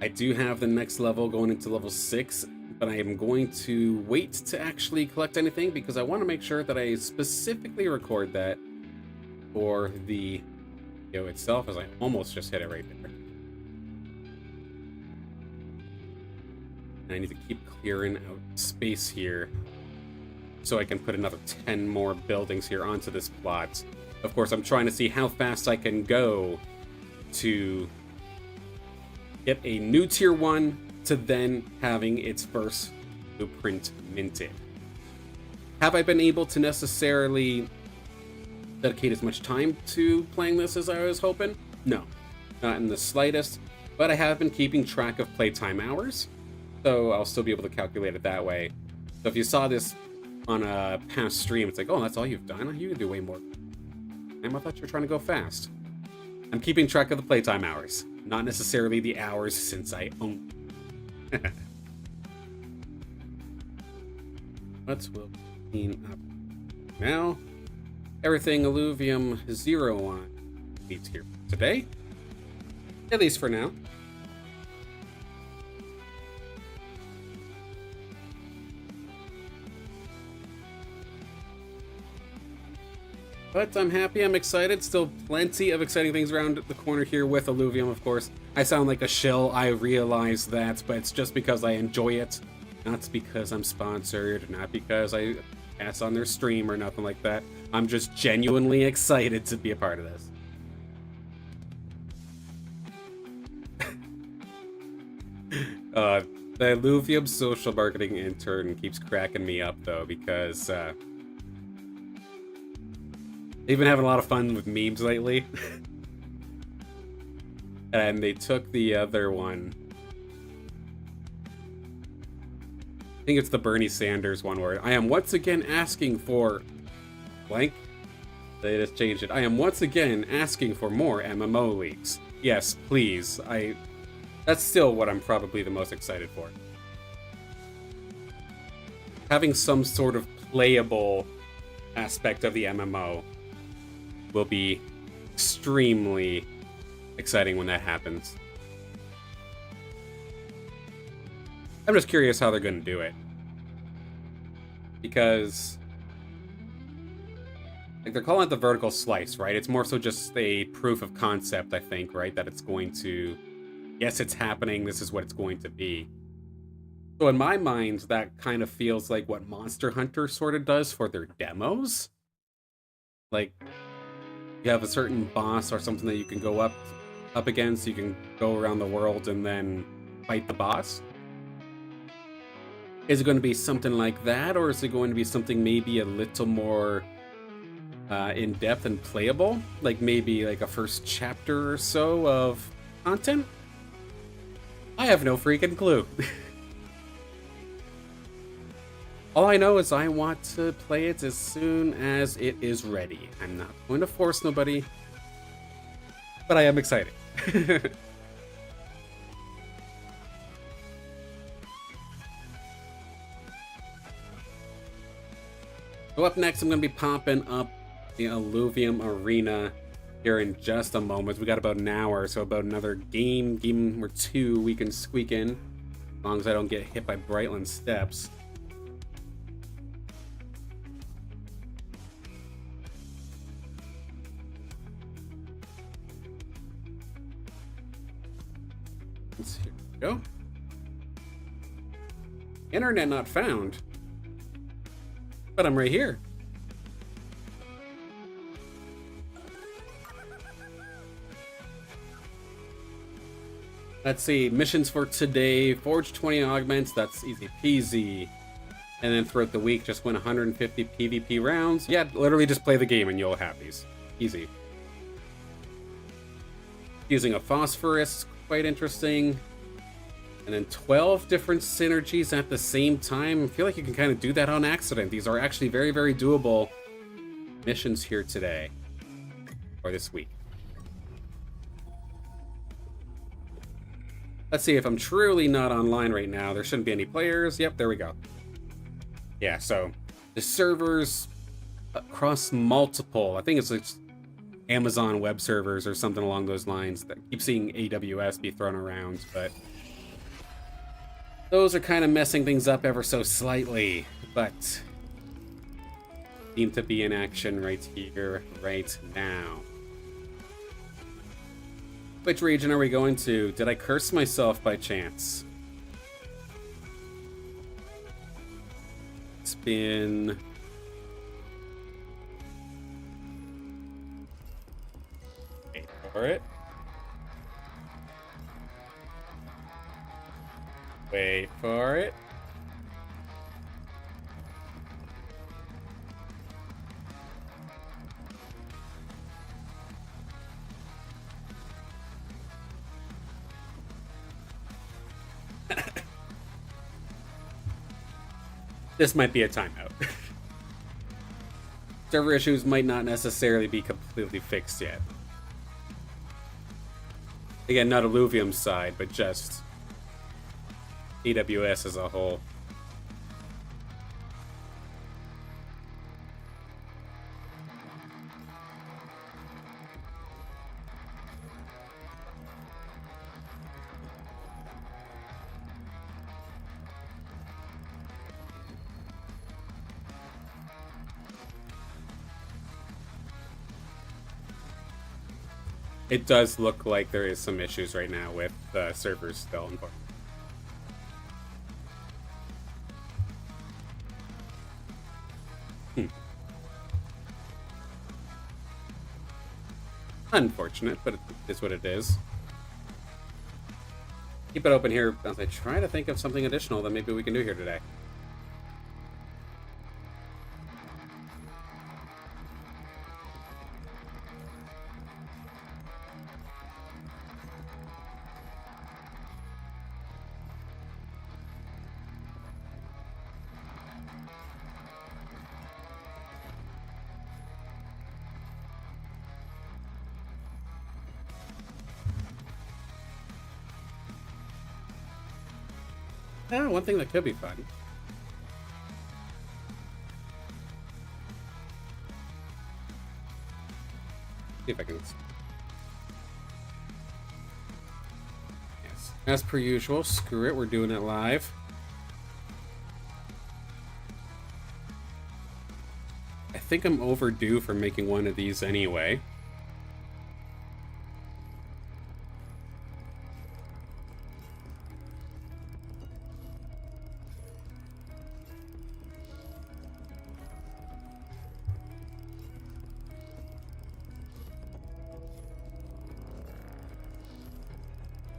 I do have the next level going into level 6, but I am going to wait to actually collect anything because I want to make sure that I specifically record that for the video itself, as I almost just hit it right there. And I need to keep clearing out space here so I can put another 10 more buildings here onto this plot. Of course, I'm trying to see how fast I can go to get a new Tier 1 to then having its first blueprint minted. Have I been able to necessarily dedicate as much time to playing this as I was hoping? No, not in the slightest, but I have been keeping track of playtime hours, so I'll still be able to calculate it that way. So if you saw this on a past stream, it's like, oh, that's all you've done? You can do way more. I thought you were trying to go fast. I'm keeping track of the playtime hours, not necessarily the hours since I own. Let's clean up now. Everything Illuvium 0 on needs here today, at least for now. But I'm happy, I'm excited. Still plenty of exciting things around the corner here with Illuvium, of course. I sound like a shill, I realize that, but it's just because I enjoy it. Not because I'm sponsored, not because I pass on their stream or nothing like that. I'm just genuinely excited to be a part of this. The Illuvium social marketing intern keeps cracking me up, though, because they've been having a lot of fun with memes lately. And they took the other one. I think it's the Bernie Sanders one where I am once again asking for blank. They just changed it. I am once again asking for more MMO leaks. Yes, please. That's still what I'm probably the most excited for. Having some sort of playable aspect of the MMO will be extremely exciting when that happens. I'm just curious how they're going to do it. Because like they're calling it the vertical slice, right? It's more so just a proof of concept, I think, right? That it's going to, yes, it's happening. This is what it's going to be. So in my mind, that kind of feels like what Monster Hunter sort of does for their demos. Like you have a certain boss or something that you can go up against. You can go around the world and then fight the boss. Is it going to be something like that, or is it going to be something maybe a little more in-depth and playable? Like maybe like a first chapter or so of content? I have no freaking clue. All I know is I want to play it as soon as it is ready. I'm not going to force nobody, but I am excited. So up next, I'm going to be popping up the Illuvium Arena here in just a moment. We got about an hour, so about another game or two we can squeak in, as long as I don't get hit by Brightland steps. Here we go. Internet not found. But I'm right here. Let's see, missions for today. Forge 20 augments, that's easy peasy. And then throughout the week, just win 150 PvP rounds. Yeah, literally just play the game and you'll have these. Easy. Using a phosphorus, quite interesting. And then 12 different synergies at the same time. I feel like you can kind of do that on accident. These are actually very, very doable missions here today. Or this week. Let's see if I'm truly not online right now. There shouldn't be any players. Yep, there we go. Yeah, so the servers across multiple, I think it's like Amazon web servers or something along those lines. That keep seeing AWS be thrown around, but those are kind of messing things up ever so slightly, but seem to be in action right here, right now. Which region are we going to? Did I curse myself by chance? It's been... Wait for it. Wait for it. This might be a timeout. Server issues might not necessarily be completely fixed yet. Again, not Illuvium's side, but just AWS as a whole. It does look like there is some issues right now with servers still important. Unfortunate, but it is what it is. Keep it open here as I try to think of something additional that maybe we can do here today. One thing that could be fun. See if I can. Yes. As per usual, screw it, we're doing it live. I think I'm overdue for making one of these anyway.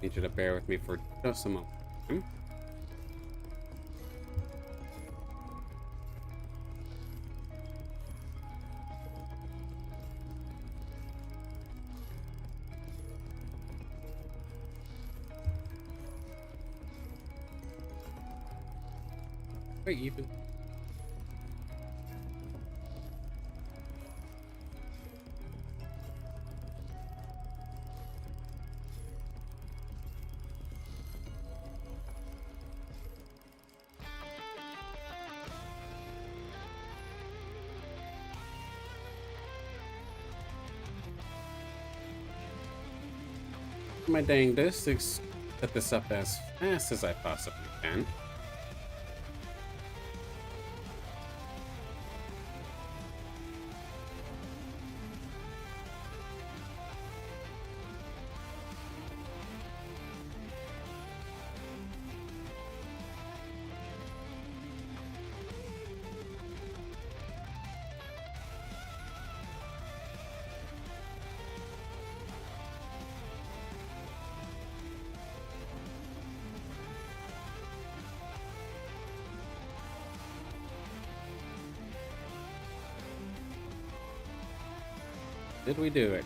Need you to bear with me for just a moment. Quite even. My dang this to set this up as fast as I possibly can. Did we do it?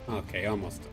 Okay, almost done.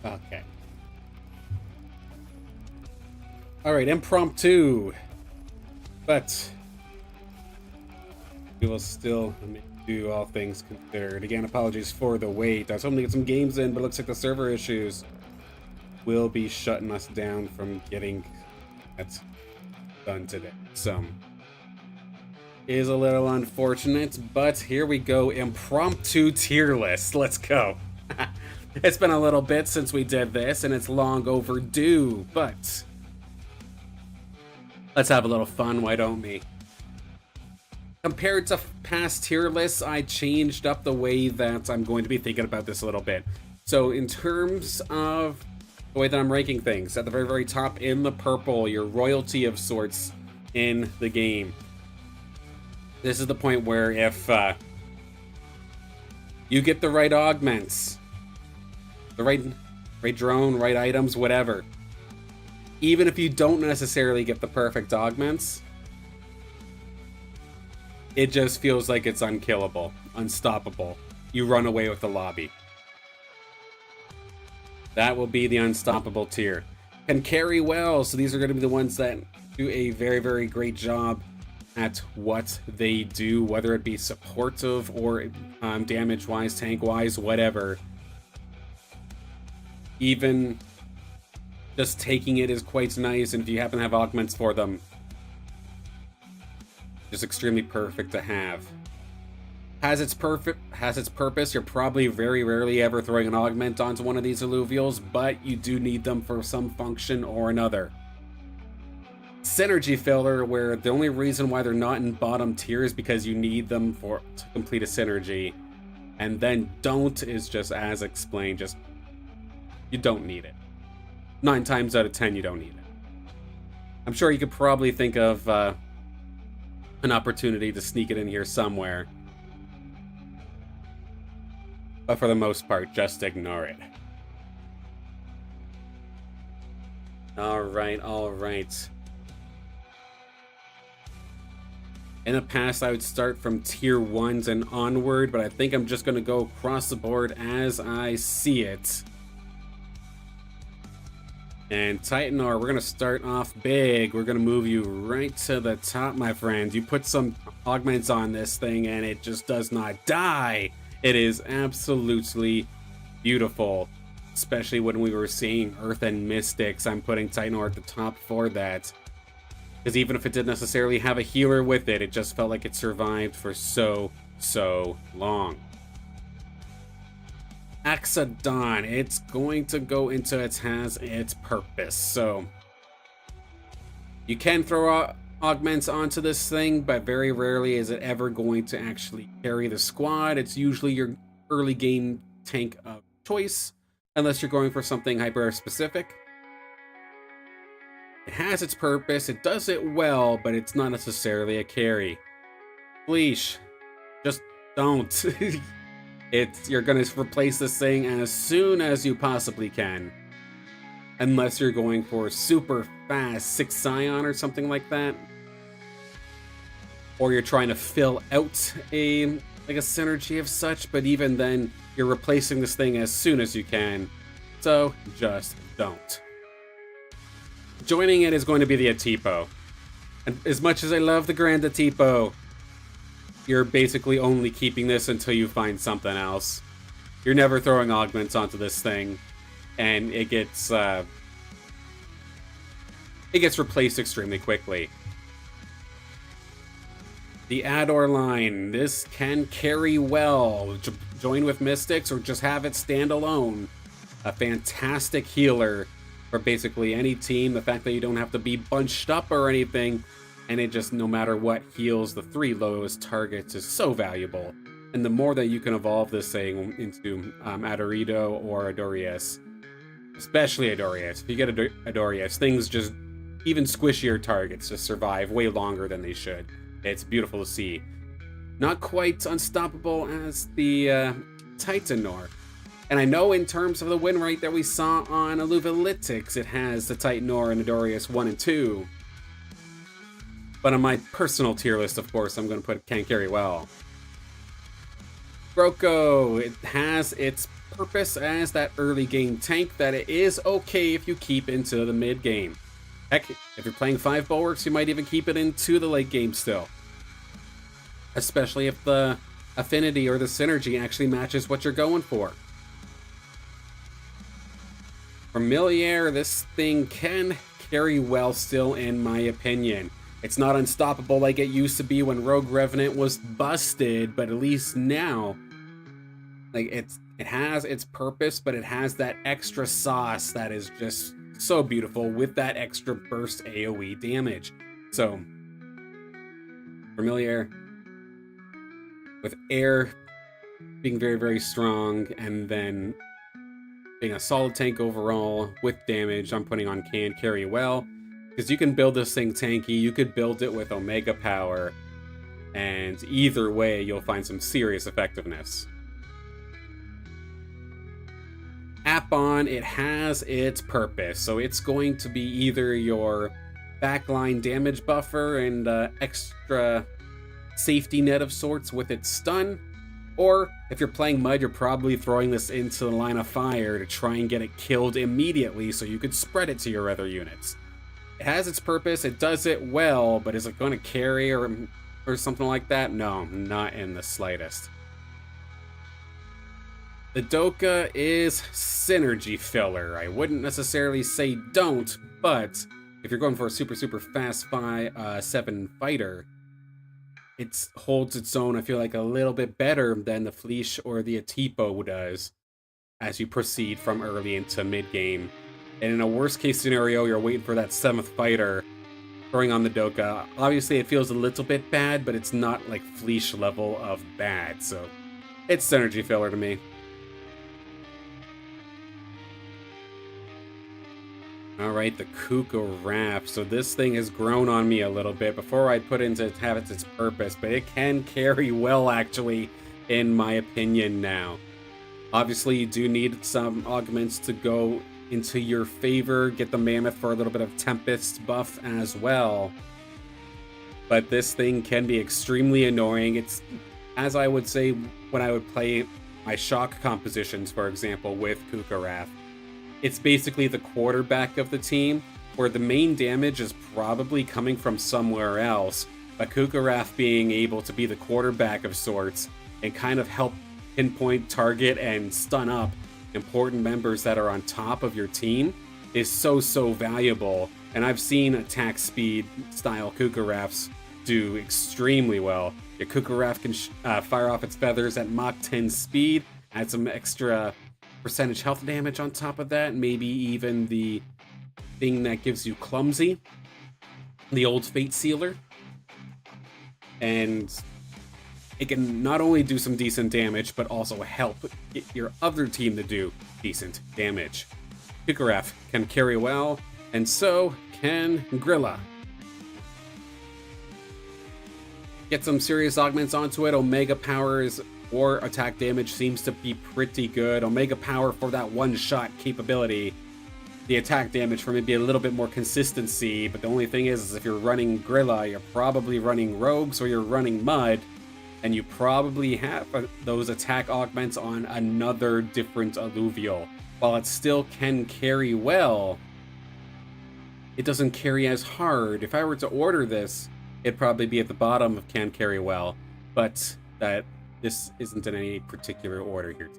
Okay. All right, impromptu. But we will still do all things considered. Again, apologies for the wait. I was hoping to get some games in, but it looks like the server issues will be shutting us down from getting that done today. So, is a little unfortunate, but here we go. Impromptu tier list. Let's go. It's been a little bit since we did this, and it's long overdue, but let's have a little fun, why don't we? compared to past tier lists, I changed up the way that I'm going to be thinking about this a little bit. So in terms of the way that I'm ranking things, at the very, very top in the purple, your royalty of sorts in the game. This is the point where if you get the right augments, the right drone, right items, whatever, even if you don't necessarily get the perfect augments, it just feels like it's unkillable, unstoppable. You run away with the lobby. That will be the unstoppable tier. Can carry well, so these are going to be the ones that do a very, very great job at what they do, whether it be supportive or damage-wise, tank-wise, whatever. Even just taking it is quite nice, and if you happen to have augments for them, just extremely perfect to have. Has its purpose. You're probably very rarely ever throwing an augment onto one of these Illuvials, but you do need them for some function or another. Synergy filler, where the only reason why they're not in bottom tier is because you need them to complete a synergy. And then don't is just as explained, just you don't need it. 9 times out of 10 you don't need it. I'm sure you could probably think of an opportunity to sneak it in here somewhere. But for the most part, just ignore it. Alright. In the past, I would start from tier 1s and onward, but I think I'm just going to go across the board as I see it. And Titanor, we're going to start off big. We're going to move you right to the top, my friend. You put some augments on this thing and it just does not die. It is absolutely beautiful, especially when we were seeing Earth and Mystics. I'm putting Titanor at the top for that. Because even if it didn't necessarily have a healer with it, it just felt like it survived for so long. Axodon, it's going to go into its purpose. So you can throw augments onto this thing, but very rarely is it ever going to actually carry the squad. It's usually your early game tank of choice, unless you're going for something hyper specific. It has its purpose, it does it well, but it's not necessarily a carry. Fleesh, just don't. You're gonna replace this thing as soon as you possibly can. Unless you're going for super fast 6 Scion or something like that. Or you're trying to fill out a synergy of such, but even then, you're replacing this thing as soon as you can. So, just don't. Joining it is going to be the Atipo. And as much as I love the Grand Atipo, you're basically only keeping this until you find something else. You're never throwing augments onto this thing, and it gets replaced extremely quickly. The Ador line, this can carry well. Join with Mystics or just have it stand alone. A fantastic healer for basically any team. The fact that you don't have to be bunched up or anything, and it just, no matter what, heals the 3 lowest targets is so valuable. And the more that you can evolve this thing into Adorido or Adorius, especially Adorius. If you get Adorius, things just, even squishier targets just survive way longer than they should. It's beautiful to see. Not quite unstoppable as the Titanor. And I know in terms of the win rate that we saw on Illuvialytics, it has the Titanor and Adorius 1 and 2. But on my personal tier list, of course, I'm going to put Can Carry Well. Groko, it has its purpose as that early game tank that it is okay if you keep into the mid game. Heck, if you're playing 5 bulwarks, you might even keep it into the late game still. Especially if the affinity or the synergy actually matches what you're going for. Familiar, this thing can carry well still, in my opinion. It's not unstoppable like it used to be when Rogue Revenant was busted, but at least now, like, it has its purpose, but it has that extra sauce that is just so beautiful with that extra burst AoE damage. So, Familiar, with air being very, very strong, and then being a solid tank overall with damage, I'm putting on Can Carry Well, because you can build this thing tanky, you could build it with Omega Power, and either way, you'll find some serious effectiveness. App-on, it has its purpose, so it's going to be either your backline damage buffer and extra safety net of sorts with its stun, or if you're playing Mud, you're probably throwing this into the line of fire to try and get it killed immediately so you could spread it to your other units. It has its purpose, it does it well, but is it going to carry or something like that? No, not in the slightest. The Doka is synergy filler. I wouldn't necessarily say don't, but if you're going for a super, super fast 7 fighter, it holds its own, I feel like, a little bit better than the Fleesh or the Atipo does as you proceed from early into mid-game. And in a worst-case scenario, you're waiting for that 7th fighter throwing on the Doka. Obviously, it feels a little bit bad, but it's not like Fleesh level of bad, so it's synergy filler to me. Alright, the Kuka Wrap. So this thing has grown on me a little bit before I put into have its purpose, but it can carry well, actually, in my opinion now. Obviously, you do need some augments to go into your favor, get the Mammoth for a little bit of Tempest buff as well. But this thing can be extremely annoying. It's, as I would say when I would play my Shock compositions, for example, with Kuka Wrap. It's basically the quarterback of the team, where the main damage is probably coming from somewhere else, but Kuka Wrap being able to be the quarterback of sorts and kind of help pinpoint, target, and stun up important members that are on top of your team is so, so valuable. And I've seen attack speed style Kuka Wraps do extremely well. Your Kuka Wrap can fire off its feathers at Mach 10 speed, add some extra percentage health damage on top of that, maybe even the thing that gives you Clumsy, the old Fate Sealer. And it can not only do some decent damage, but also help get your other team to do decent damage. Kuka Wrap can carry well, and so can Grilla. Get some serious augments onto it. Omega Powers or attack damage seems to be pretty good. Omega Power for that one-shot capability. The attack damage for maybe a little bit more consistency, but the only thing is if you're running Grilla, you're probably running Rogues or you're running Mud, and you probably have those attack augments on another different Illuvial. While it still can carry well, it doesn't carry as hard. If I were to order this, it'd probably be at the bottom of can carry well, but that this isn't in any particular order here.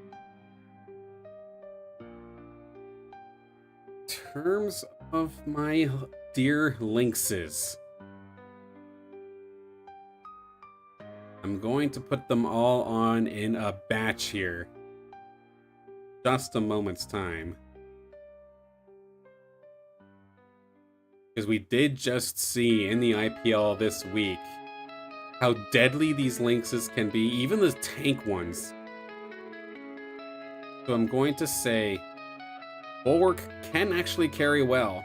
In terms of my dear Lynxes, I'm going to put them all on in a batch here. Just a moment's time. Because we did just see in the IPL this week how deadly these Lynxes can be, even the tank ones. So I'm going to say Bulwark can actually carry well.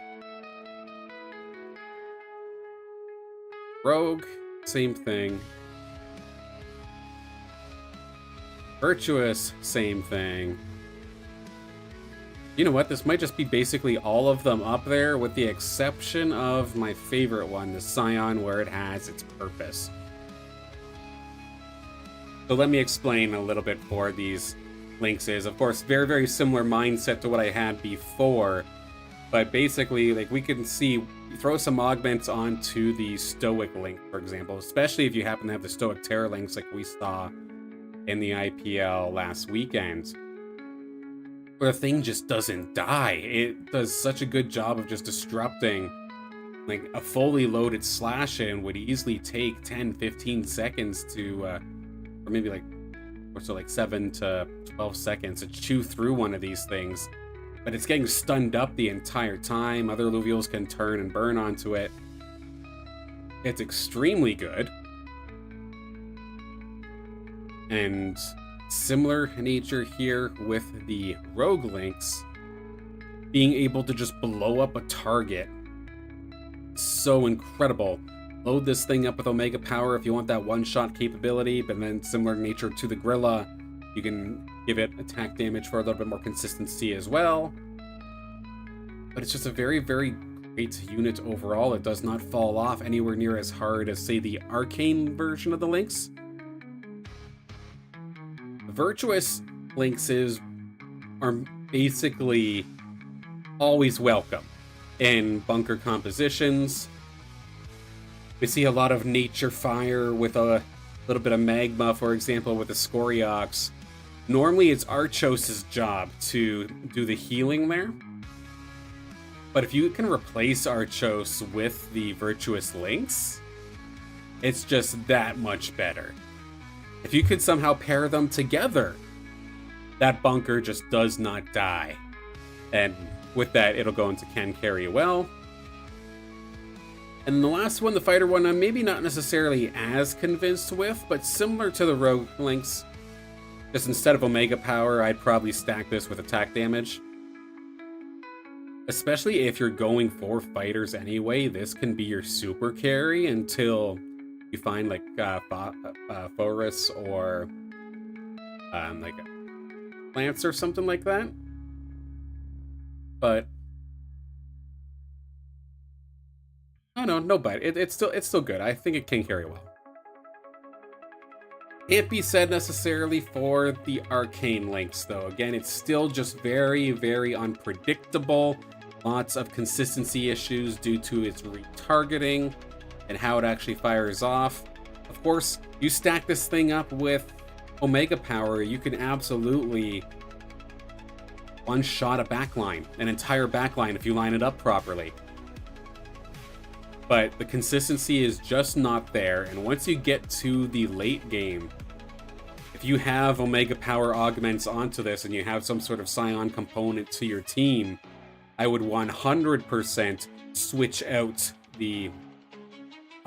Rogue, same thing. Virtuous, same thing. You know what? This might just be basically all of them up there, with the exception of my favorite one, the Scion, where it has its purpose. So let me explain a little bit for these Lynxes. Of course, very, very similar mindset to what I had before, but basically, like, we can see, throw some augments onto the Stoic Lynx, for example, especially if you happen to have the Stoic Terror Lynx like we saw in the IPL last weekend, where the thing just doesn't die. It does such a good job of just disrupting. Like, a fully loaded slash-in would easily take 10-15 seconds to, or maybe like, or so like 7 to 12 seconds to chew through one of these things. But it's getting stunned up the entire time. Other Illuvials can turn and burn onto it. It's extremely good. And similar nature here with the rogue links, being able to just blow up a target. So incredible. Load this thing up with Omega Power if you want that one-shot capability, but then similar nature to the Gorilla, you can give it attack damage for a little bit more consistency as well. But it's just a very, very great unit overall. It does not fall off anywhere near as hard as, say, the Arcane version of the Lynx. The Virtuous Lynxes are basically always welcome in bunker compositions. We see a lot of nature fire with a little bit of magma, for example, with the Scoriox. Normally it's Archos' job to do the healing there. But if you can replace Archos with the Virtuous Lynx, it's just that much better. If you could somehow pair them together, that bunker just does not die. And with that, it'll go into can carry well. And the last one, the fighter one, I'm maybe not necessarily as convinced with, but similar to the Rogue Lynx, just instead of Omega Power, I'd probably stack this with attack damage. Especially if you're going for fighters anyway, this can be your super carry until you find like Forest or like a Lance or something like that. But no bite. It's still good. I think it can carry well. Can't be said necessarily for the Arcane Lynx, though. Again, it's still just very, very unpredictable. Lots of consistency issues due to its retargeting and how it actually fires off. Of course, you stack this thing up with Omega Power, you can absolutely one-shot a backline, an entire backline if you line it up properly. But the consistency is just not there, and once you get to the late game, if you have Omega Power augments onto this and you have some sort of Scion component to your team, I would 100% switch out the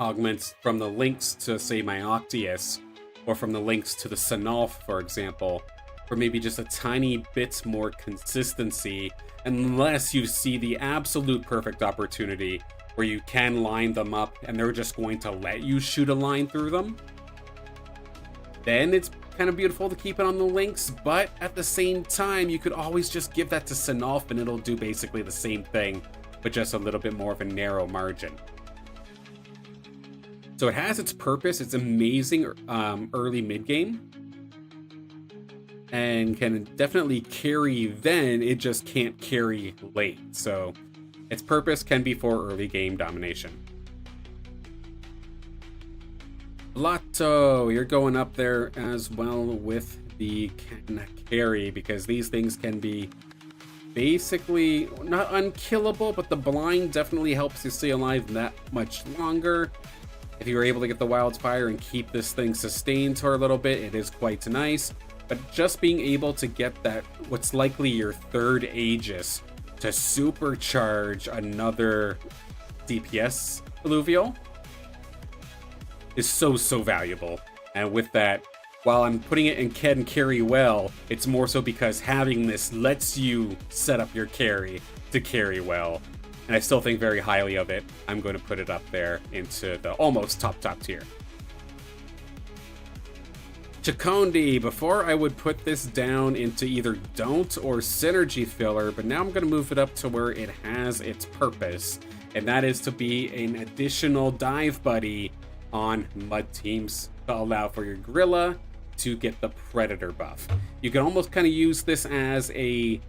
augments from the Lynx to, say, my Octius, or from the Lynx to the Sinolf, for example, for maybe just a tiny bit more consistency, unless you see the absolute perfect opportunity where you can line them up and they're just going to let you shoot a line through them. Then it's kind of beautiful to keep it on the Lynx, but at the same time, you could always just give that to Sinolf and it'll do basically the same thing, but just a little bit more of a narrow margin. So it has its purpose. It's amazing early mid-game, and can definitely carry then, it just can't carry late. So its purpose can be for early game domination. Lotto, you're going up there as well with the can carry, because these things can be basically not unkillable, but the blind definitely helps you stay alive that much longer. If you were able to get the wildfire and keep this thing sustained for a little bit, it is quite nice. But just being able to get that, what's likely your third Aegis, to supercharge another DPS Illuvial is so valuable. And with that, while I'm putting it in can carry well, it's more so because having this lets you set up your carry to carry well. And I still think very highly of it. I'm going to put it up there into the almost top tier. Chakondi, before I would put this down into either don't or synergy filler, but now I'm going to move it up to where it has its purpose, and that is to be an additional dive buddy on mud teams to allow for your gorilla to get the predator buff. You can almost kind of use this as a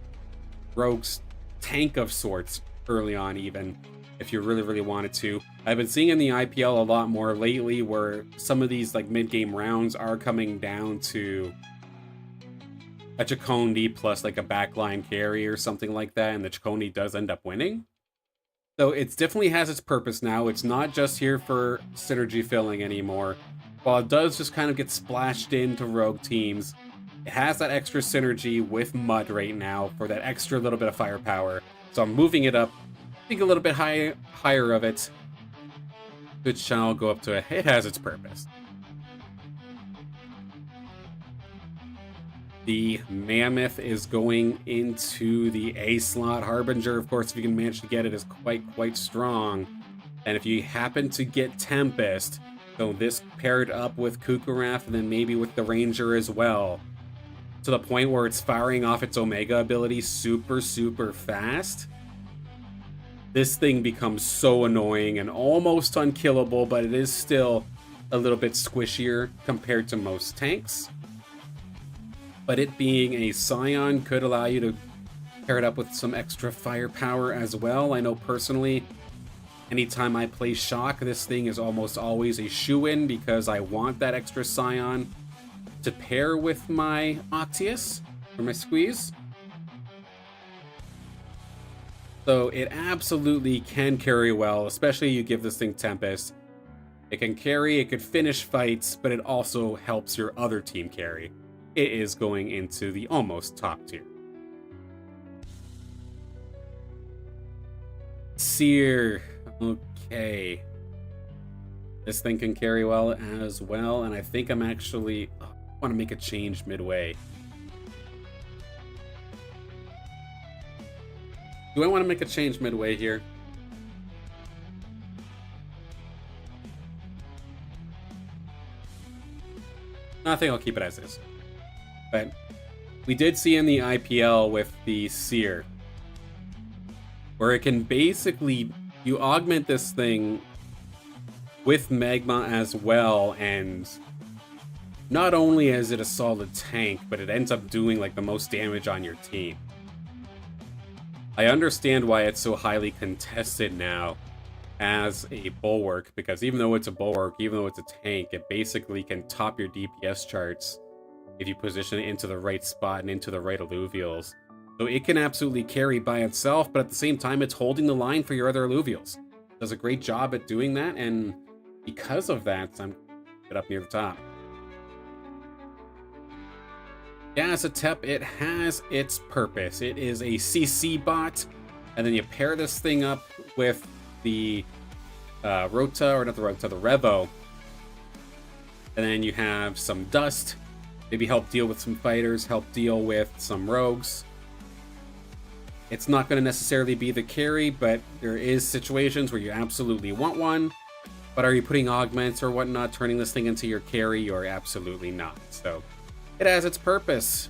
rogue's tank of sorts early on, even if you really wanted to. I've been seeing in the IPL a lot more lately where some of these like mid-game rounds are coming down to a Chakondi plus like a backline carry or something like that, and the Chakondi does end up winning. So it definitely has its purpose now. It's not just here for synergy filling anymore. While it does just kind of get splashed into rogue teams, it has that extra synergy with Mud right now for that extra little bit of firepower. So I'm moving it up, I think a little bit higher of it. Which channel will go up to it. It has its purpose. The Mammoth is going into the A slot. Harbinger, of course, if you can manage to get it, is quite strong. And if you happen to get Tempest, so this paired up with Kukuraf and then maybe with the Ranger as well, to the point where it's firing off its Omega ability super fast, this thing becomes so annoying and almost unkillable, but it is still a little bit squishier compared to most tanks. But it being a Scion could allow you to pair it up with some extra firepower as well. I know personally, anytime I play Shock, this thing is almost always a shoo-in because I want that extra Scion to pair with my Octius or my Squeeze. So it absolutely can carry well, especially you give this thing Tempest. It can carry, it could finish fights, but it also helps your other team carry. It is going into the almost top tier. Seer. Okay. This thing can carry well as well, and I think I'm actually... I want to make a change midway. Do I want to make a change midway here? No, I think I'll keep it as is. But we did see in the IPL with the Seer, where it can basically, you augment this thing with Magma as well, and not only is it a solid tank, but it ends up doing like the most damage on your team. I understand why it's so highly contested now as a bulwark, because even though it's a bulwark, even though it's a tank, it basically can top your DPS charts if you position it into the right spot and into the right alluvials. So it can absolutely carry by itself, but at the same time, it's holding the line for your other alluvials. It does a great job at doing that, and because of that, I'm get up near the top. Yeah, as a TEP, it has its purpose. It is a CC bot, and then you pair this thing up with the Rota, or not the Rota, the Revo, and then you have some Dust, maybe help deal with some fighters, help deal with some rogues. It's not going to necessarily be the carry, but there is situations where you absolutely want one. But are you putting augments or whatnot, turning this thing into your carry, or absolutely not? So it has its purpose.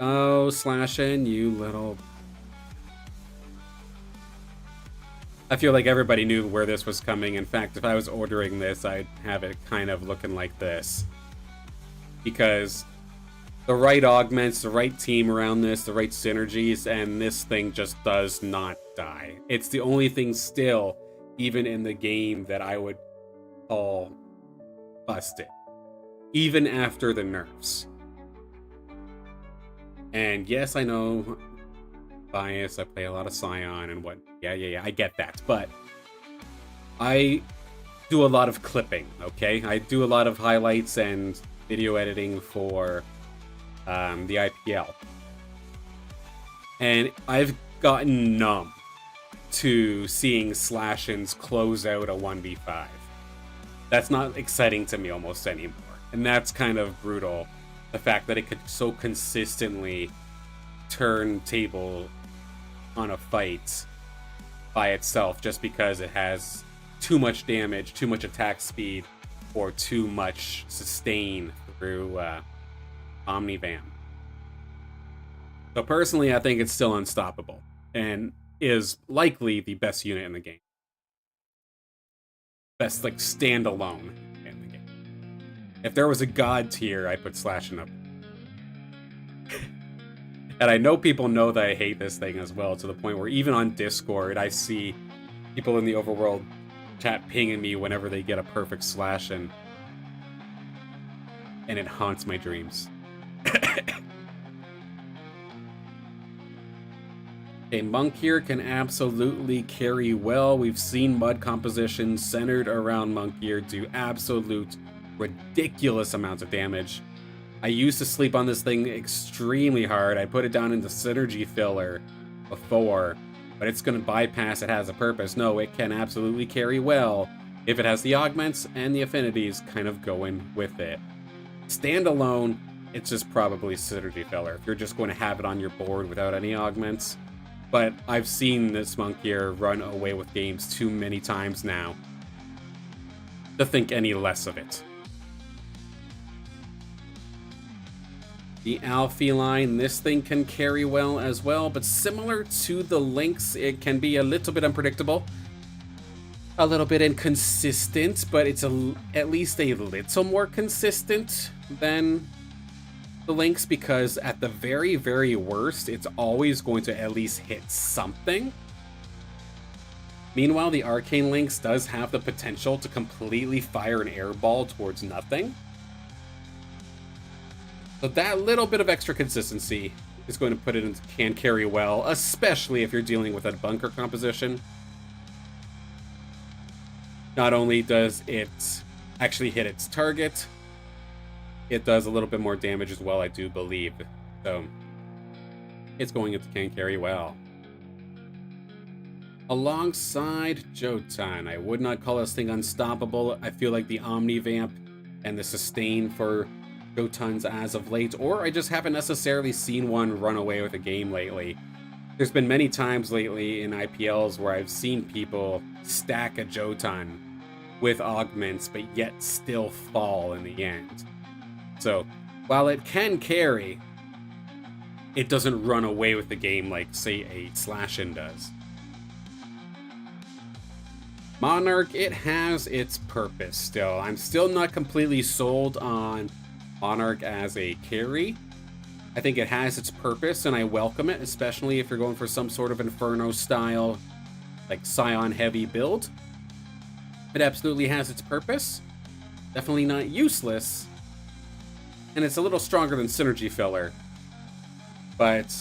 Oh, Slashin', you little... I feel like everybody knew where this was coming. In fact, if I was ordering this, I'd have it kind of looking like this. Because the right augments, the right team around this, the right synergies, and this thing just does not die. It's the only thing still, even in the game, that I would call busted. Even after the nerfs. And yes, I know, bias, I play a lot of Scion and what, yeah, I get that, but I do a lot of clipping, okay? I do a lot of highlights and video editing for the IPL. And I've gotten numb to seeing Slashins close out a 1v5. That's not exciting to me almost anymore. And that's kind of brutal. The fact that it could so consistently turn table on a fight by itself just because it has too much damage, too much attack speed, or too much sustain through Omnivam. So personally, I think it's still unstoppable and is likely the best unit in the game. Best, like, standalone in the game. If there was a god tier, I'd put Slashin' up. And I know people know that I hate this thing as well, to the point where even on Discord, I see people in the overworld chat pinging me whenever they get a perfect Slashin'. And it haunts my dreams. A Monk here can absolutely carry well. We've seen mud compositions centered around Monk here do absolute ridiculous amounts of damage. I used to sleep on this thing extremely hard. I put it down into synergy filler before, but it's going to bypass it has a purpose. No, it can absolutely carry well if it has the augments and the affinities kind of going with it. Standalone, it's just probably synergy filler if you're just going to have it on your board without any augments. But I've seen this monk here run away with games too many times now to think any less of it. The Alpheline, this thing can carry well as well, but similar to the Lynx, it can be a little bit unpredictable. A little bit inconsistent, but it's at least a little more consistent than the Lynx, because at the very, very worst, it's always going to at least hit something. Meanwhile, the Arcane Lynx does have the potential to completely fire an air ball towards nothing. So that little bit of extra consistency is going to put it in can carry well, especially if you're dealing with a bunker composition. Not only does it actually hit its target, it does a little bit more damage as well, I do believe. So it's going into can carry well. Alongside Jotun, I would not call this thing unstoppable. I feel like the Omnivamp and the sustain for Jotuns as of late, or I just haven't necessarily seen one run away with a game lately. There's been many times lately in IPLs where I've seen people stack a Jotun with augments, but yet still fall in the end. So, while it can carry, it doesn't run away with the game like, say, a Slash-In does. Monarch, it has its purpose still. I'm still not completely sold on Monarch as a carry. I think it has its purpose, and I welcome it, especially if you're going for some sort of Inferno style, like Scion heavy build. It absolutely has its purpose. Definitely not useless. And it's a little stronger than Synergy Filler. But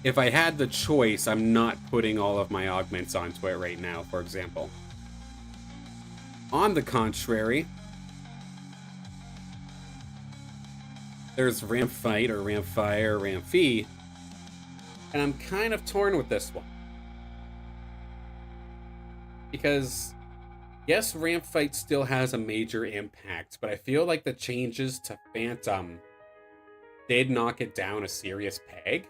if I had the choice, I'm not putting all of my augments onto it right now, for example. On the contrary, there's Ramp Fight or Ramp Fire, Ramp Fee, and I'm kind of torn with this one. Because, yes, Ramp Fight still has a major impact, but I feel like the changes to Phantom did knock it down a serious peg.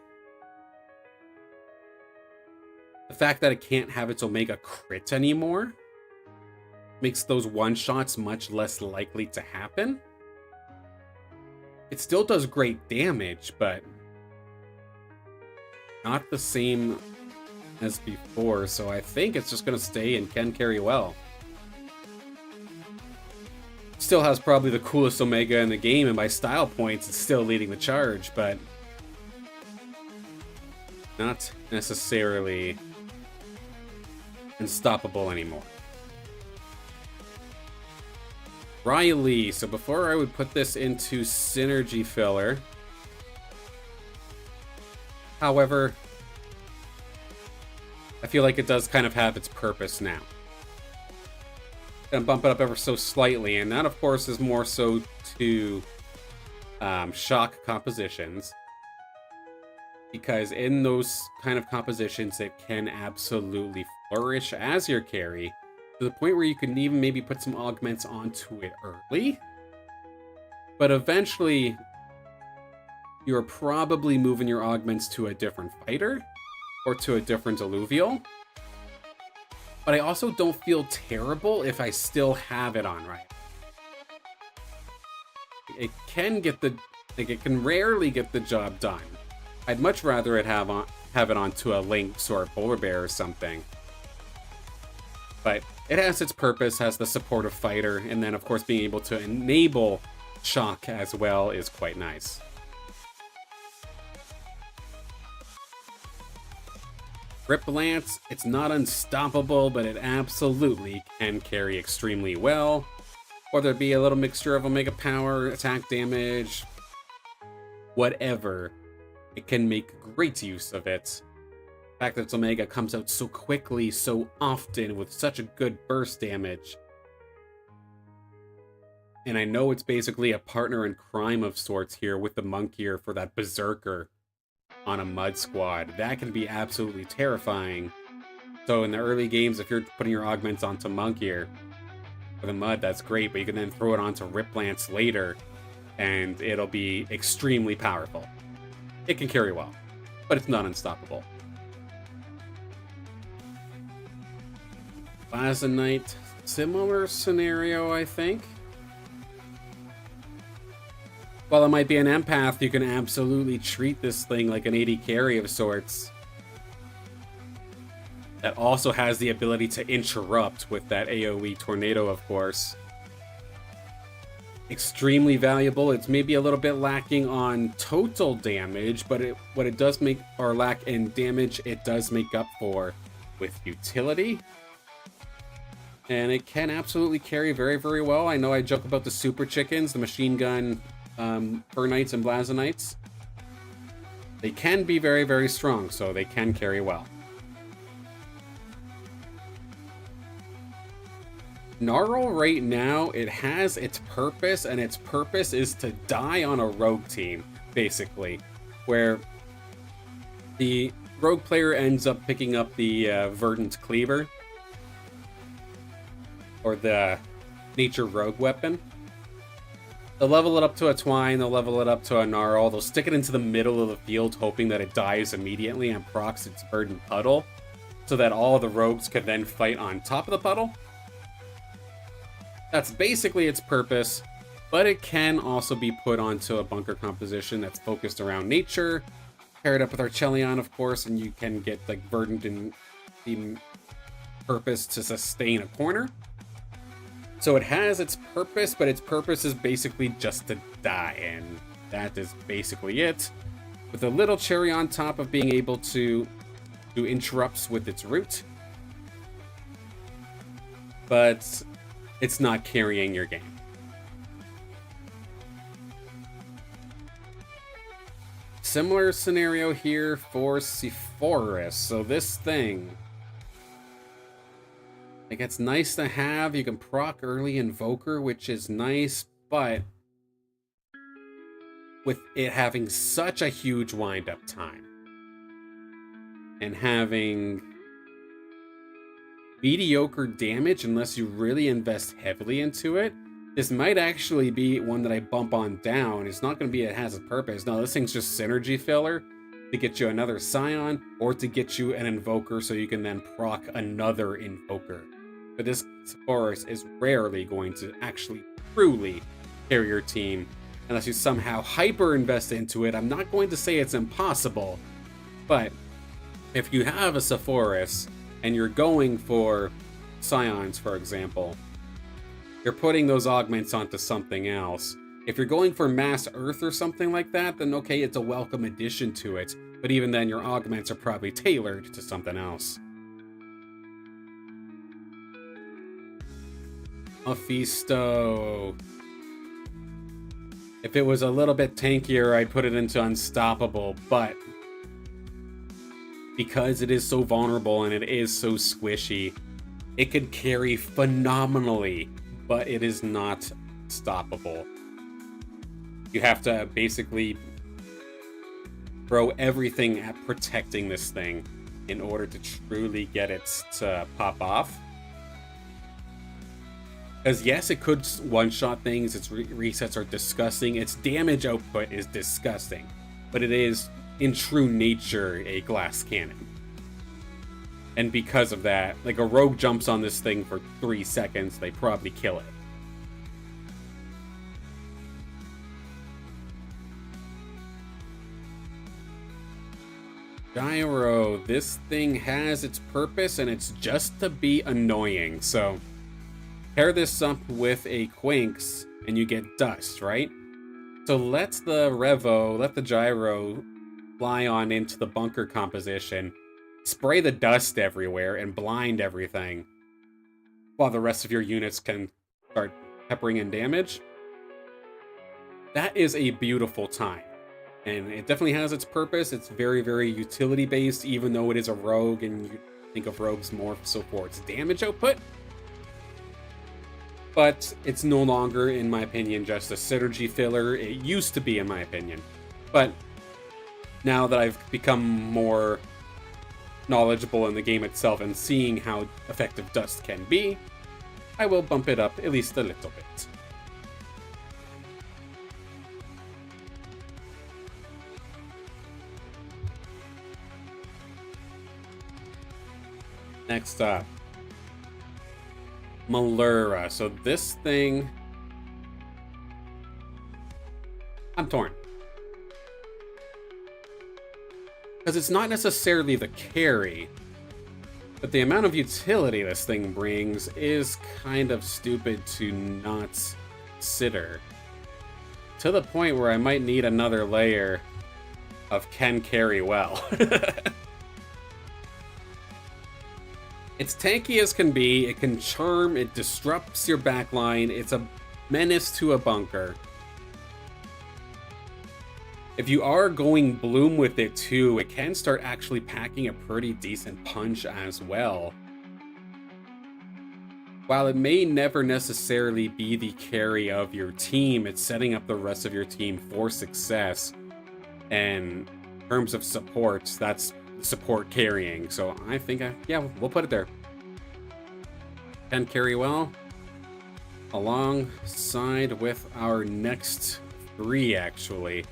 The fact that it can't have its Omega crit anymore makes those one-shots much less likely to happen. It still does great damage, but not the same as before, so I think it's just going to stay and can carry well. Still has probably the coolest Omega in the game, and by style points, it's still leading the charge, but not necessarily unstoppable anymore. Riley, so before I would put this into Synergy Filler. However, I feel like it does kind of have its purpose now. Gonna bump it up ever so slightly, and that of course is more so to shock compositions. Because in those kind of compositions, it can absolutely flourish as your carry, to the point where you can even maybe put some augments onto it early. But eventually, you're probably moving your augments to a different fighter, or to a different Illuvial. But I also don't feel terrible if I still have it on right. It can get the, like, it can rarely get the job done. I'd much rather it have it onto a Lynx or a Polar Bear or something. But it has its purpose, has the supportive fighter, and then of course being able to enable shock as well is quite nice. Rip Lance, it's not unstoppable, but it absolutely can carry extremely well. Whether it be a little mixture of Omega power, attack damage, whatever, it can make great use of it. The fact that its Omega comes out so quickly, so often, with such a good burst damage. And I know it's basically a partner in crime of sorts here with the Monk here for that Berserker on a Mud Squad. That can be absolutely terrifying. So in the early games, if you're putting your augments onto Monk here for the Mud, that's great, but you can then throw it onto Rip Lance later and it'll be extremely powerful. It can carry well, but it's not unstoppable. Blazonite, similar scenario, I think. While it might be an empath, you can absolutely treat this thing like an AD carry of sorts. That also has the ability to interrupt with that AoE tornado, of course. Extremely valuable. It's maybe a little bit lacking on total damage, but what it does make, or lack in damage, it does make up for with utility. And it can absolutely carry very, very well. I know I joke about the super chickens, the machine gun Burnites and Blazonites. They can be very, very strong, so they can carry well. Gnarl right now, it has its purpose, and its purpose is to die on a rogue team, basically. Where the rogue player ends up picking up the Verdant Cleaver, or the Nature Rogue weapon. They'll level it up to a Twine, they'll level it up to a Gnarl, they'll stick it into the middle of the field hoping that it dies immediately and procs its Verdant Puddle, so that all the rogues can then fight on top of the puddle. That's basically its purpose, but it can also be put onto a bunker composition that's focused around nature, paired up with Archelion, of course, and you can get like Verdant and the purpose to sustain a corner. So it has its purpose, but its purpose is basically just to die, and that is basically it. With a little cherry on top of being able to do interrupts with its root. But it's not carrying your game. Similar scenario here for Sepphoris. So this thing, like, it's nice to have. You can proc early Invoker, which is nice, but with it having such a huge wind-up time and having mediocre damage unless you really invest heavily into it, this might actually be one that I bump on down. It's not going to be it has a purpose. No, this thing's just synergy filler to get you another Scion or to get you an Invoker so you can then proc another Invoker. But this Sepphoris is rarely going to actually truly carry your team unless you somehow hyper invest into it. I'm not going to say it's impossible, but if you have a Sepphoris and you're going for Scions, for example, you're putting those augments onto something else. If you're going for Mass Earth or something like that, then okay, it's a welcome addition to it. But even then, your augments are probably tailored to something else. Mephisto. If it was a little bit tankier, I'd put it into Unstoppable, but because it is so vulnerable and it is so squishy, it could carry phenomenally, but it is not stoppable. You have to basically throw everything at protecting this thing in order to truly get it to pop off. Because yes, it could one-shot things, its resets are disgusting, its damage output is disgusting, but it is, in true nature, a glass cannon. And because of that, like, a rogue jumps on this thing for 3 seconds, they probably kill it. Gyro, this thing has its purpose, and it's just to be annoying. So pair this up with a Quinks, and you get Dust, right? So let the Gyro fly on into the bunker composition, spray the dust everywhere, and blind everything, while the rest of your units can start peppering in damage. That is a beautiful time. And it definitely has its purpose. It's very, very utility-based, even though it is a rogue, and you think of rogues more so for its damage output. But it's no longer, in my opinion, just a synergy filler. It used to be, in my opinion. But now that I've become more knowledgeable in the game itself and seeing how effective Dust can be, I will bump it up at least a little bit. Next up, Malura. So this thing, I'm torn. Because it's not necessarily the carry, but the amount of utility this thing brings is kind of stupid to not consider. To the point where I might need another layer of can carry well. It's tanky as can be, it can charm, it disrupts your backline, it's a menace to a bunker. If you are going Bloom with it too, it can start actually packing a pretty decent punch as well. While it may never necessarily be the carry of your team, it's setting up the rest of your team for success. And in terms of support, that's support carrying. So I think, yeah, we'll put it there. Can carry well. Alongside with our next three, actually.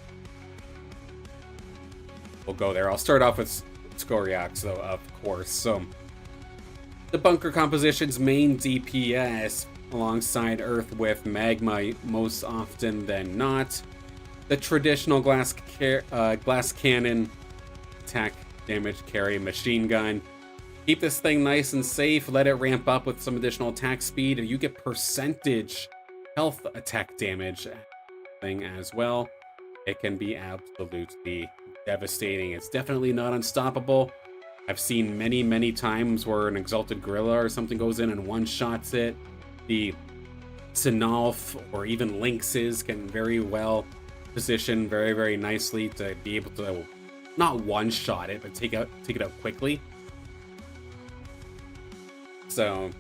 We'll go there. I'll start off with Skoriox, though, of course. So, the bunker composition's main DPS, alongside Earth with Magma most often than not. The traditional glass cannon, attack, damage, carry, machine gun. Keep this thing nice and safe. Let it ramp up with some additional attack speed, and you get percentage health attack damage thing as well. It can be absolutely devastating. It's definitely not unstoppable. I've seen many times where an Exalted Gorilla or something goes in and one-shots it. The Sinalf or even Lynxes can very well position very nicely to be able to not one-shot it, but take it out quickly. So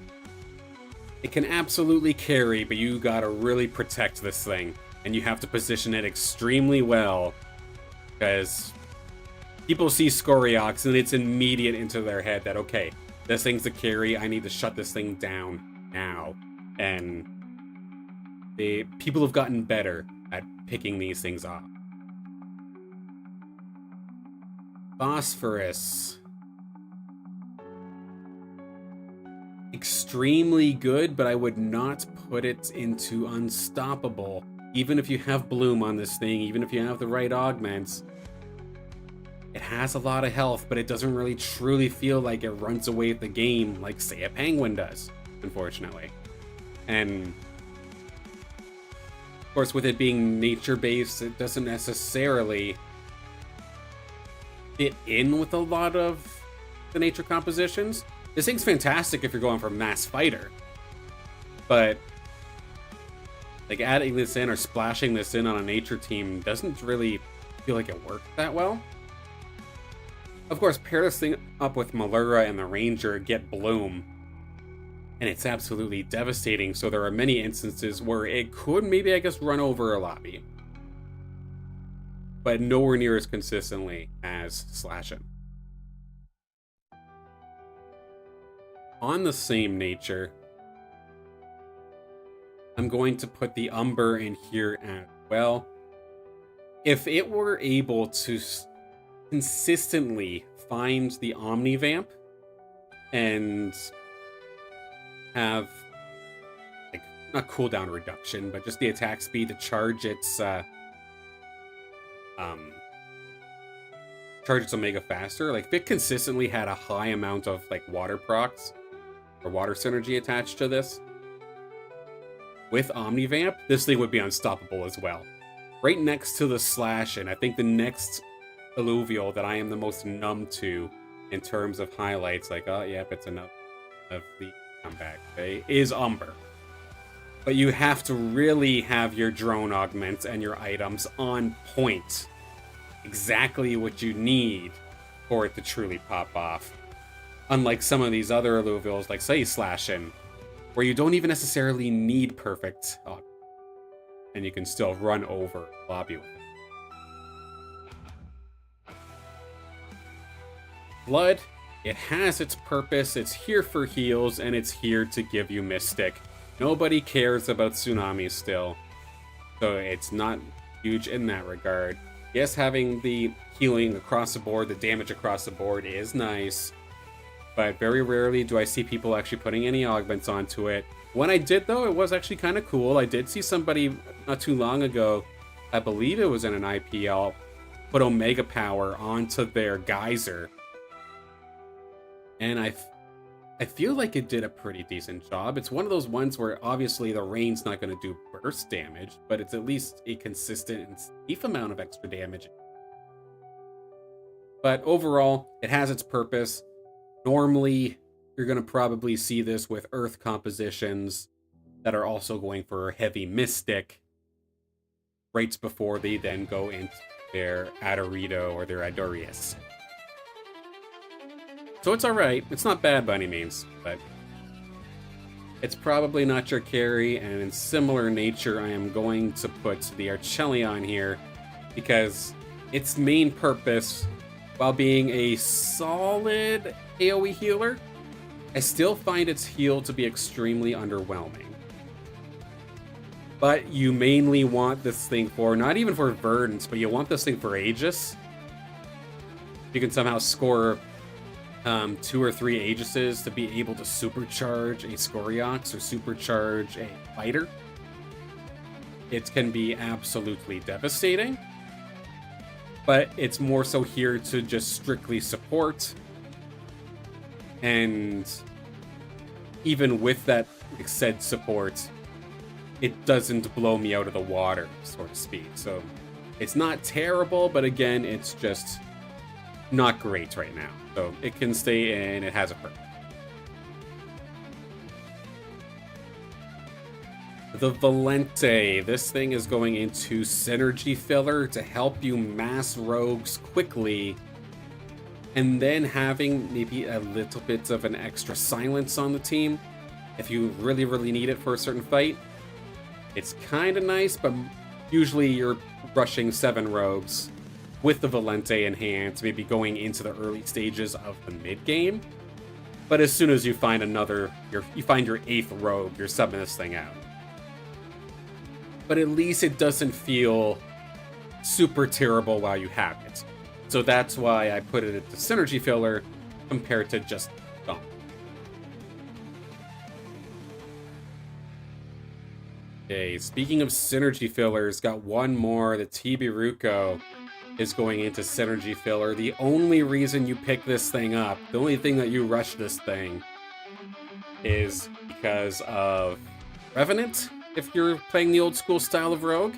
it can absolutely carry, but you gotta really protect this thing. And you have to position it extremely well, because people see Skoriox and it's immediate into their head that, okay, this thing's a carry, I need to shut this thing down now. And people have gotten better at picking these things off. Phosphorus. Extremely good, but I would not put it into unstoppable. Even if you have Bloom on this thing, even if you have the right augments, it has a lot of health, but it doesn't really truly feel like it runs away with the game like, say, a Penguin does, unfortunately. And, of course, with it being nature-based, it doesn't necessarily fit in with a lot of the nature compositions. This thing's fantastic if you're going for Mass Fighter, but like adding this in or splashing this in on a nature team doesn't really feel like it worked that well. Of course, pair this thing up with Malura and the Ranger, get Bloom, and it's absolutely devastating. So there are many instances where it could maybe, I guess, run over a lobby, but nowhere near as consistently as Slashing. On the same nature, I'm going to put the Umber in here as well. If it were able to consistently find the Omnivamp and have, like, not cooldown reduction, but just the attack speed to charge its Omega faster, like if it consistently had a high amount of like water procs or water synergy attached to this, with Omnivamp, this thing would be unstoppable as well. Right next to the Slash, and I think the next Illuvial that I am the most numb to in terms of highlights, like, oh, yep, it's enough of the comeback, okay, is Umber. But you have to really have your drone augments and your items on point. Exactly what you need for it to truly pop off. Unlike some of these other Illuvials, like, say, Slashin', where you don't even necessarily need perfect and you can still run over lobby with it. Blood, it has its purpose, it's here for heals, and it's here to give you Mystic. Nobody cares about Tsunami still, so it's not huge in that regard. Yes, having the healing across the board, the damage across the board is nice, but very rarely do I see people actually putting any augments onto it. When I did, though, it was actually kind of cool. I did see somebody not too long ago, I believe it was in an IPL, put Omega Power onto their geyser. And I feel like it did a pretty decent job. It's one of those ones where obviously the rain's not going to do burst damage, but it's at least a consistent and safe amount of extra damage. But overall, it has its purpose. Normally, you're going to probably see this with Earth compositions that are also going for heavy Mystic right before they then go into their Adorito or their Adorius. So it's alright. It's not bad by any means, but it's probably not your carry, and in similar nature, I am going to put the Archelion here because its main purpose, while being a solid AoE healer, I still find its heal to be extremely underwhelming. But you mainly want this thing for, not even for Verdance, but you want this thing for Aegis. You can somehow score 2 or 3 Aegises to be able to supercharge a Scoriox or supercharge a fighter. It can be absolutely devastating, but it's more so here to just strictly support. And even with that said support, it doesn't blow me out of the water, so to speak. So it's not terrible, but again, it's just not great right now. So it can stay in, it has a purpose. The Valente. This thing is going into synergy filler to help you mass rogues quickly, and then having maybe a little bit of an extra silence on the team if you really, really need it for a certain fight. It's kind of nice, but usually you're rushing 7 rogues with the Valente in hand, maybe going into the early stages of the mid game. But as soon as you find you find your 8th rogue, you're subbing this thing out. But at least it doesn't feel super terrible while you have it. So that's why I put it at the synergy filler compared to just Dom. Okay, speaking of synergy fillers, got one more. The Tibiruko is going into synergy filler. The only reason you pick this thing up, the only thing that you rush this thing, is because of Revenant, if you're playing the old school style of rogue,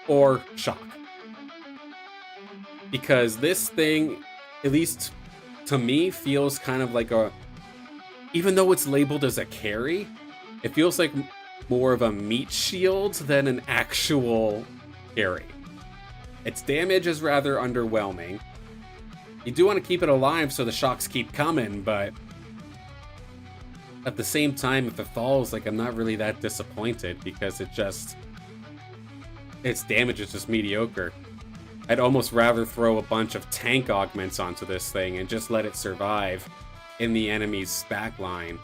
or Shock. Because this thing, at least to me, feels kind of like even though it's labeled as a carry, it feels like more of a meat shield than an actual carry. Its damage is rather underwhelming. You do want to keep it alive so the shocks keep coming, but at the same time, if it falls, like, I'm not really that disappointed because its damage is just mediocre. I'd almost rather throw a bunch of tank augments onto this thing and just let it survive in the enemy's backline.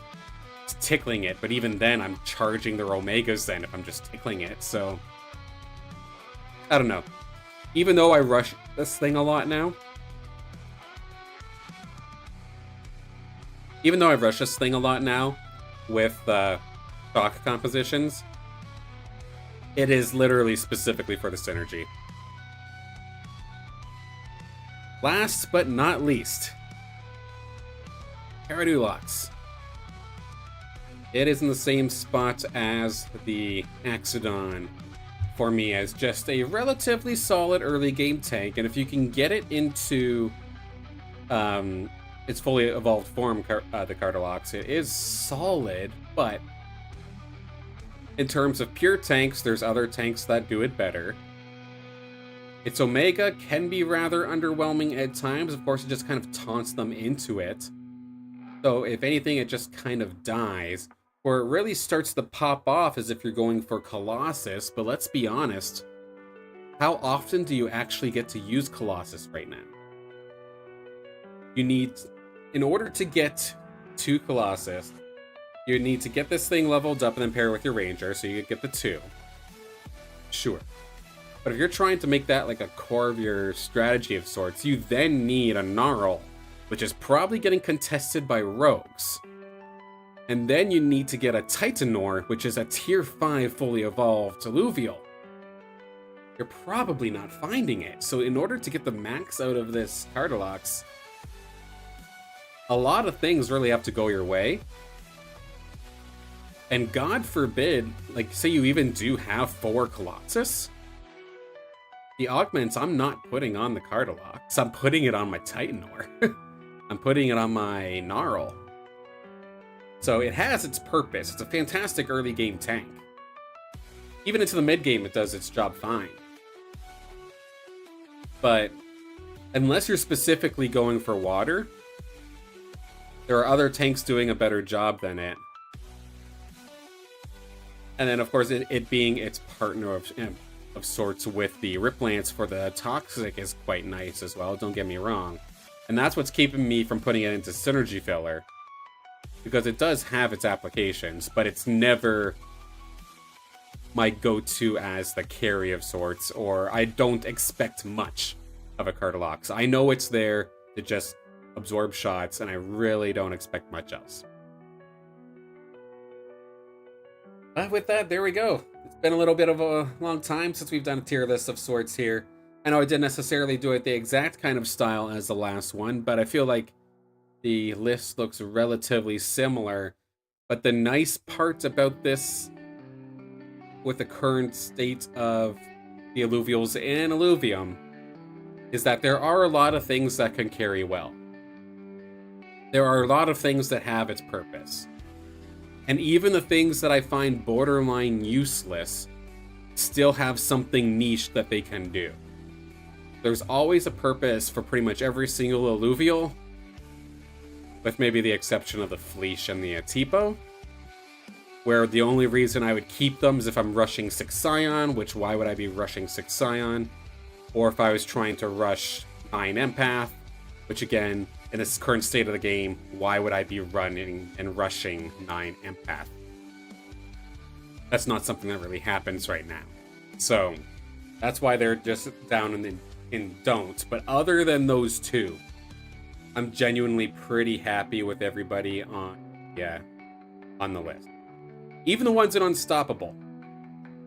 It's tickling it, but even then, I'm charging their Omegas then if I'm just tickling it, so I don't know. Even though I rush this thing a lot now, with stock compositions, it is literally specifically for the synergy. Last but not least, Paradulox. It is in the same spot as the Axodon for me as just a relatively solid early game tank, and if you can get it into its fully evolved form, the Cardilox, it is solid, but in terms of pure tanks, there's other tanks that do it better. Its Omega can be rather underwhelming at times. Of course, it just kind of taunts them into it. So if anything, it just kind of dies. Where it really starts to pop off is if you're going for Colossus, but let's be honest, how often do you actually get to use Colossus right now? You need, in order to get to Colossus, you need to get this thing leveled up and then pair it with your Ranger, so you get the 2. Sure. But if you're trying to make that like a core of your strategy of sorts, you then need a Gnarl which is probably getting contested by rogues. And then you need to get a Titanor, which is a tier 5 fully evolved Illuvial. You're probably not finding it. So in order to get the max out of this Cardalox, a lot of things really have to go your way. And God forbid, like, say you even do have 4 Colossus, the augments I'm not putting on the Cardalox. I'm putting it on my Titanor. I'm putting it on my Gnarl. So it has its purpose. It's a fantastic early game tank. Even into the mid game, it does its job fine. But unless you're specifically going for water, there are other tanks doing a better job than it. And then, of course, it being its partner of sorts with the Rip Lance for the Toxic is quite nice as well, don't get me wrong. And that's what's keeping me from putting it into Synergy Filler. Because it does have its applications, but it's never my go-to as the carry of sorts, or I don't expect much of a Cardalox. I know it's there to just absorb shots, and I really don't expect much else. But with that, there we go. It's been a little bit of a long time since we've done a tier list of sorts here. I know I didn't necessarily do it the exact kind of style as the last one, but I feel like the list looks relatively similar. But the nice part about this, with the current state of the Illuvials and Illuvium, is that there are a lot of things that can carry well. There are a lot of things that have its purpose. And even the things that I find borderline useless still have something niche that they can do. There's always a purpose for pretty much every single Illuvial, with maybe the exception of the Fleesh and the Atipo, where the only reason I would keep them is if I'm rushing 6 Scion, which why would I be rushing 6 Scion? Or if I was trying to rush 9 Empath, which again, in this current state of the game, why would I be running and rushing 9 Empath? That's not something that really happens right now. So, that's why they're just down in don't. But other than those two, I'm genuinely pretty happy with everybody on the list. Even the ones in Unstoppable.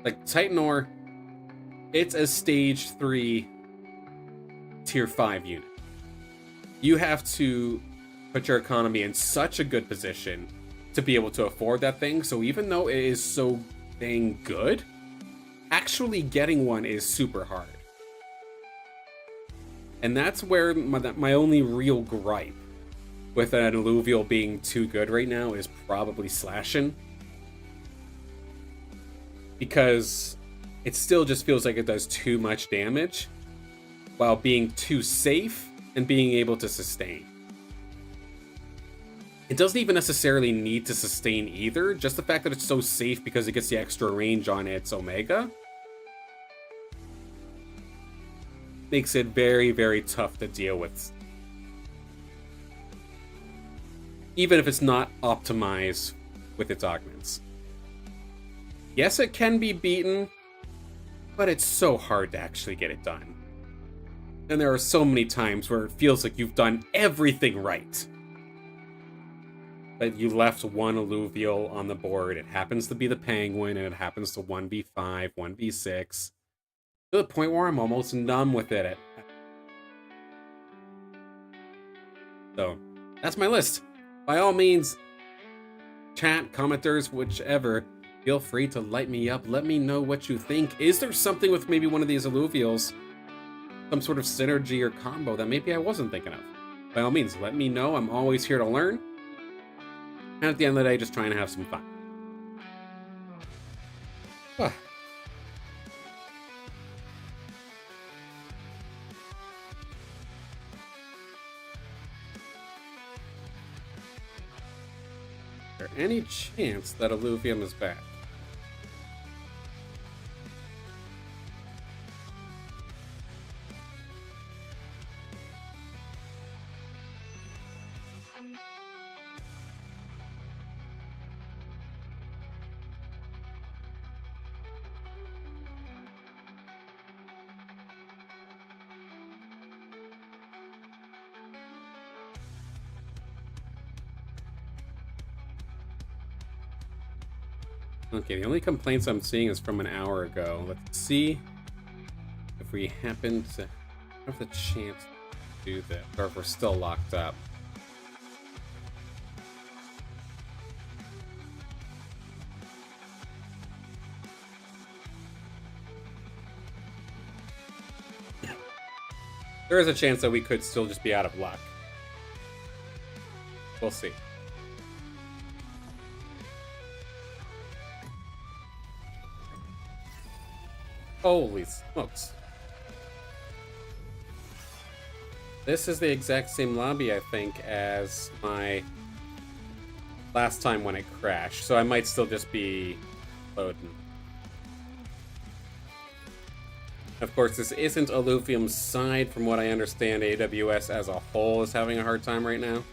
Like Titanor, it's a stage 3 tier 5 unit. You have to put your economy in such a good position to be able to afford that thing. So even though it is so dang good, actually getting one is super hard. And that's where my only real gripe with an Illuvial being too good right now is probably slashing. Because it still just feels like it does too much damage while being too safe and being able to sustain. It doesn't even necessarily need to sustain either, just the fact that it's so safe because it gets the extra range on its Omega makes it very, very tough to deal with. Even if it's not optimized with its augments. Yes, it can be beaten, but it's so hard to actually get it done. And there are so many times where it feels like you've done everything right, but you left one Illuvial on the board. It happens to be the Penguin, and it happens to 1v5, 1v6, to the point where I'm almost numb with it. So, that's my list. By all means, chat, commenters, whichever, feel free to light me up. Let me know what you think. Is there something with maybe one of these Illuvials, some sort of synergy or combo that maybe I wasn't thinking of? By all means, let me know. I'm always here to learn. And at the end of the day, just trying to have some fun. Ah. Is there any chance that Illuvium is back? Okay, the only complaints I'm seeing is from an hour ago. Let's see if we happen to have the chance to do this, or if we're still locked up. There is a chance that we could still just be out of luck. We'll see. Holy smokes. This is the exact same lobby, I think, as my last time when it crashed, so I might still just be loading. Of course, this isn't Illuvium's side. From what I understand, AWS as a whole is having a hard time right now.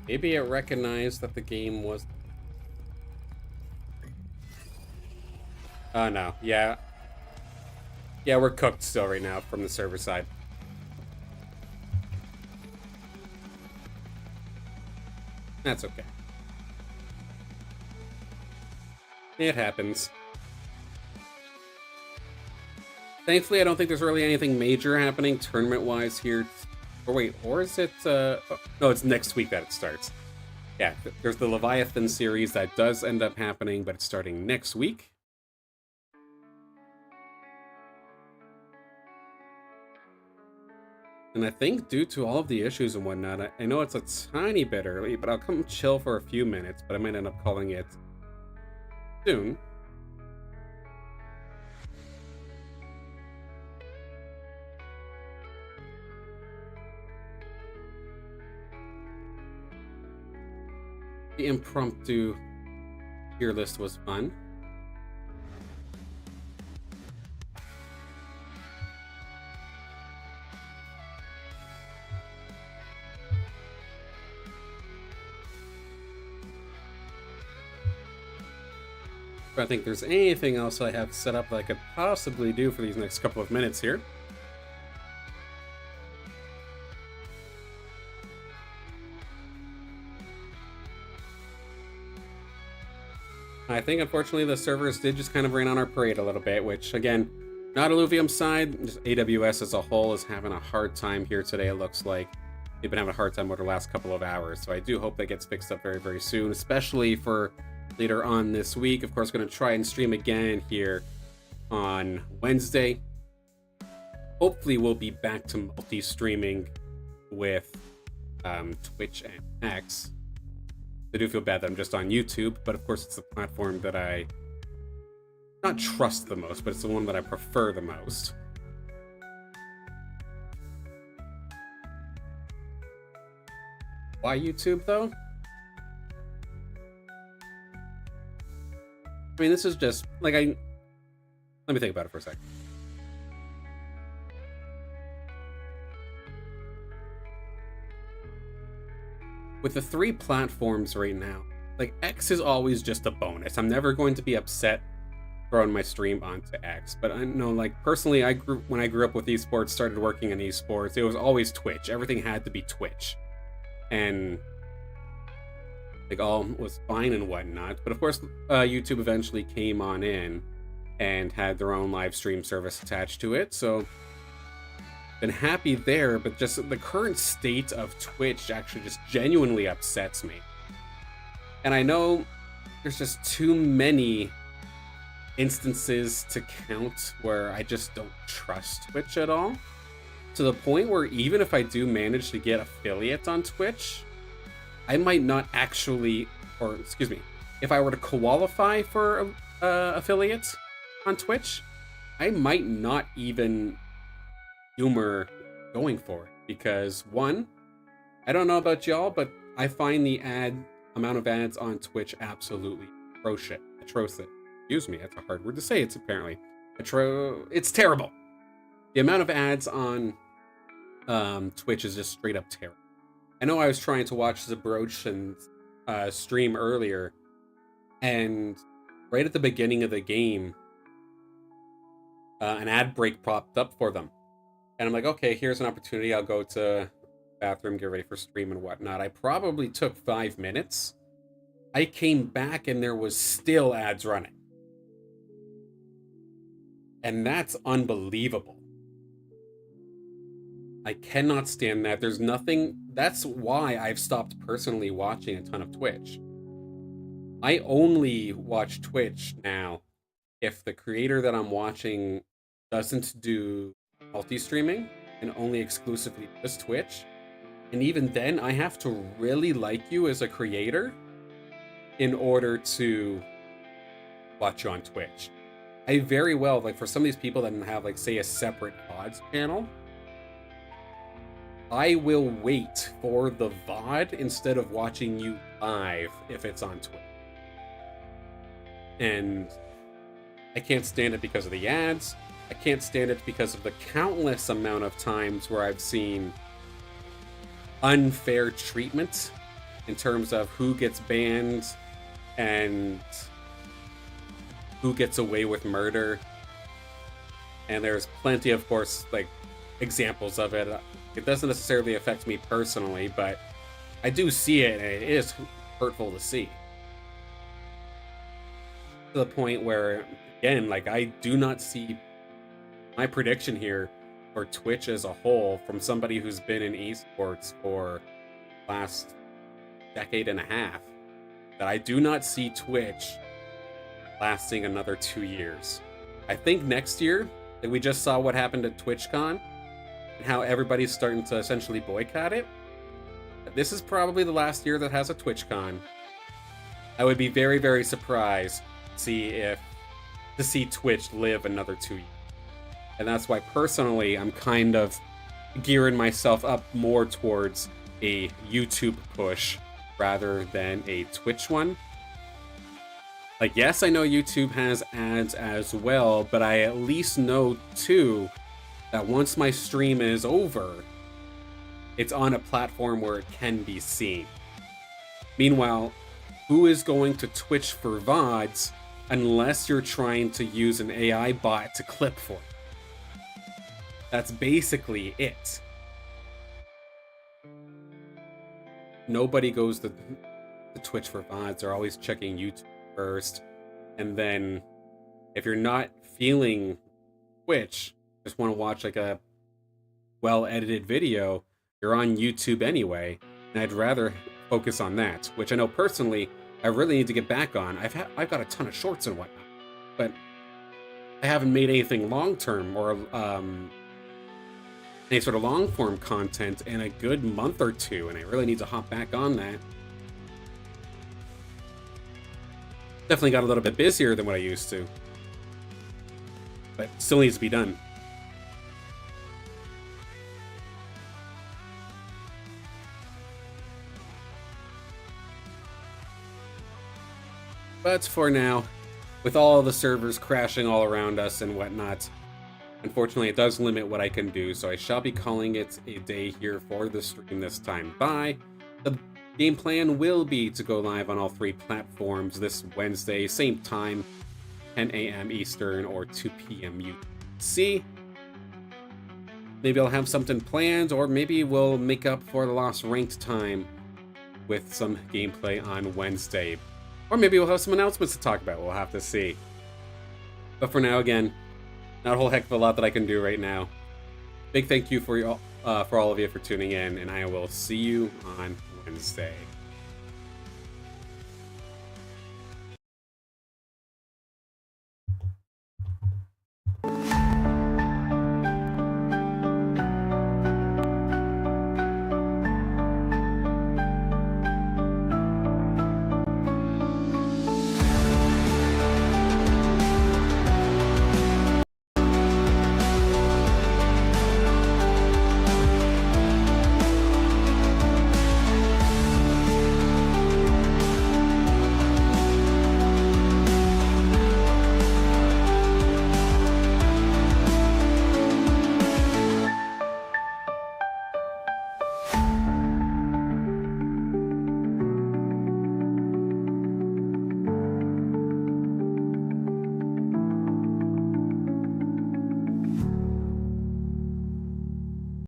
Maybe it recognized that the game was... Oh, no. Yeah. Yeah, we're cooked still right now from the server side. That's okay. It happens. Thankfully, I don't think there's really anything major happening tournament-wise here. Or wait, or is it... no, it's next week that it starts. Yeah, there's the Leviathan series that does end up happening, but it's starting next week. And I think due to all of the issues and whatnot, I know it's a tiny bit early, but I'll come chill for a few minutes, but I might end up calling it soon. The impromptu tier list was fun. If I think there's anything else I have set up that I could possibly do for these next couple of minutes here. I think, unfortunately, the servers did just kind of rain on our parade a little bit, which, again, not Illuvium's side, just AWS as a whole is having a hard time here today, it looks like. They've been having a hard time over the last couple of hours, so I do hope that gets fixed up very, very soon, especially for later on this week. Of course, going to try and stream again here on Wednesday. Hopefully, we'll be back to multi-streaming with Twitch and X. I do feel bad that I'm just on YouTube, but of course it's the platform that I not trust the most, but it's the one that I prefer the most. Why YouTube, though? I mean, this is just, like, let me think about it for a second. With the 3 platforms right now, like, X is always just a bonus. I'm never going to be upset throwing my stream onto X. But I know, like, personally, when I grew up with esports, started working in esports, it was always Twitch. Everything had to be Twitch. And, like, all was fine and whatnot. But of course, YouTube eventually came on in and had their own live stream service attached to it. So, been happy there, but just the current state of Twitch actually just genuinely upsets me. And I know there's just too many instances to count where I just don't trust Twitch at all. To the point where even if I do manage to get affiliate on Twitch, I might not actually, or excuse me, if I were to qualify for affiliates on Twitch, I might not even humor going for it, because one, I don't know about y'all, but I find the amount of ads on Twitch absolutely atrocious. Excuse me, that's a hard word to say. It's apparently it's terrible. The amount of ads on Twitch is just straight up terrible. I know I was trying to watch Zabrochen's stream earlier, and right at the beginning of the game, an ad break popped up for them. And I'm like, okay, here's an opportunity. I'll go to bathroom, get ready for stream and whatnot. I probably took 5 minutes. I came back and there was still ads running. And that's unbelievable. I cannot stand that. There's nothing. That's why I've stopped personally watching a ton of Twitch. I only watch Twitch now if the creator that I'm watching doesn't do multi-streaming and only exclusively does Twitch. And even then, I have to really like you as a creator in order to watch you on Twitch. I very well, like, for some of these people that have, like, say, a separate VODs channel, I will wait for the VOD instead of watching you live if it's on Twitch. And I can't stand it because of the ads. I can't stand it because of the countless amount of times where I've seen unfair treatment in terms of who gets banned and who gets away with murder. And there's plenty, of course, like, examples of it. It doesn't necessarily affect me personally, but I do see it, and it is hurtful to see. To the point where, again, like, I do not see my prediction here for Twitch as a whole, from somebody who's been in esports for the last decade and a half, that I do not see Twitch lasting another 2 years. I think next year, that we just saw what happened at TwitchCon and how everybody's starting to essentially boycott it. This is probably the last year that has a TwitchCon. I would be very, very surprised to see Twitch live another 2 years. And that's why personally I'm kind of gearing myself up more towards a YouTube push rather than a Twitch one. Like, yes, I know YouTube has ads as well, but I at least know too that once my stream is over, it's on a platform where it can be seen. Meanwhile, who is going to Twitch for VODs unless you're trying to use an AI bot to clip for it? That's basically it. Nobody goes to Twitch for VODs. They're always checking YouTube first. And then if you're not feeling Twitch, just want to watch like a well-edited video, you're on YouTube anyway. And I'd rather focus on that, which I know personally I really need to get back on. I've got a ton of shorts and whatnot, but I haven't made anything long-term or any sort of long-form content in a good month or two, and I really need to hop back on that. Definitely got a little bit busier than what I used to, but still needs to be done. But for now, with all the servers crashing all around us and whatnot, unfortunately it does limit what I can do, so I shall be calling it a day here for the stream this time. Bye! The game plan will be to go live on all 3 platforms this Wednesday, same time, 10 a.m. Eastern or 2 p.m. UTC. Maybe I'll have something planned, or maybe we'll make up for the lost ranked time with some gameplay on Wednesday. Or maybe we'll have some announcements to talk about. We'll have to see. But for now, again, not a whole heck of a lot that I can do right now. Big thank you for all of you for tuning in, and I will see you on Wednesday.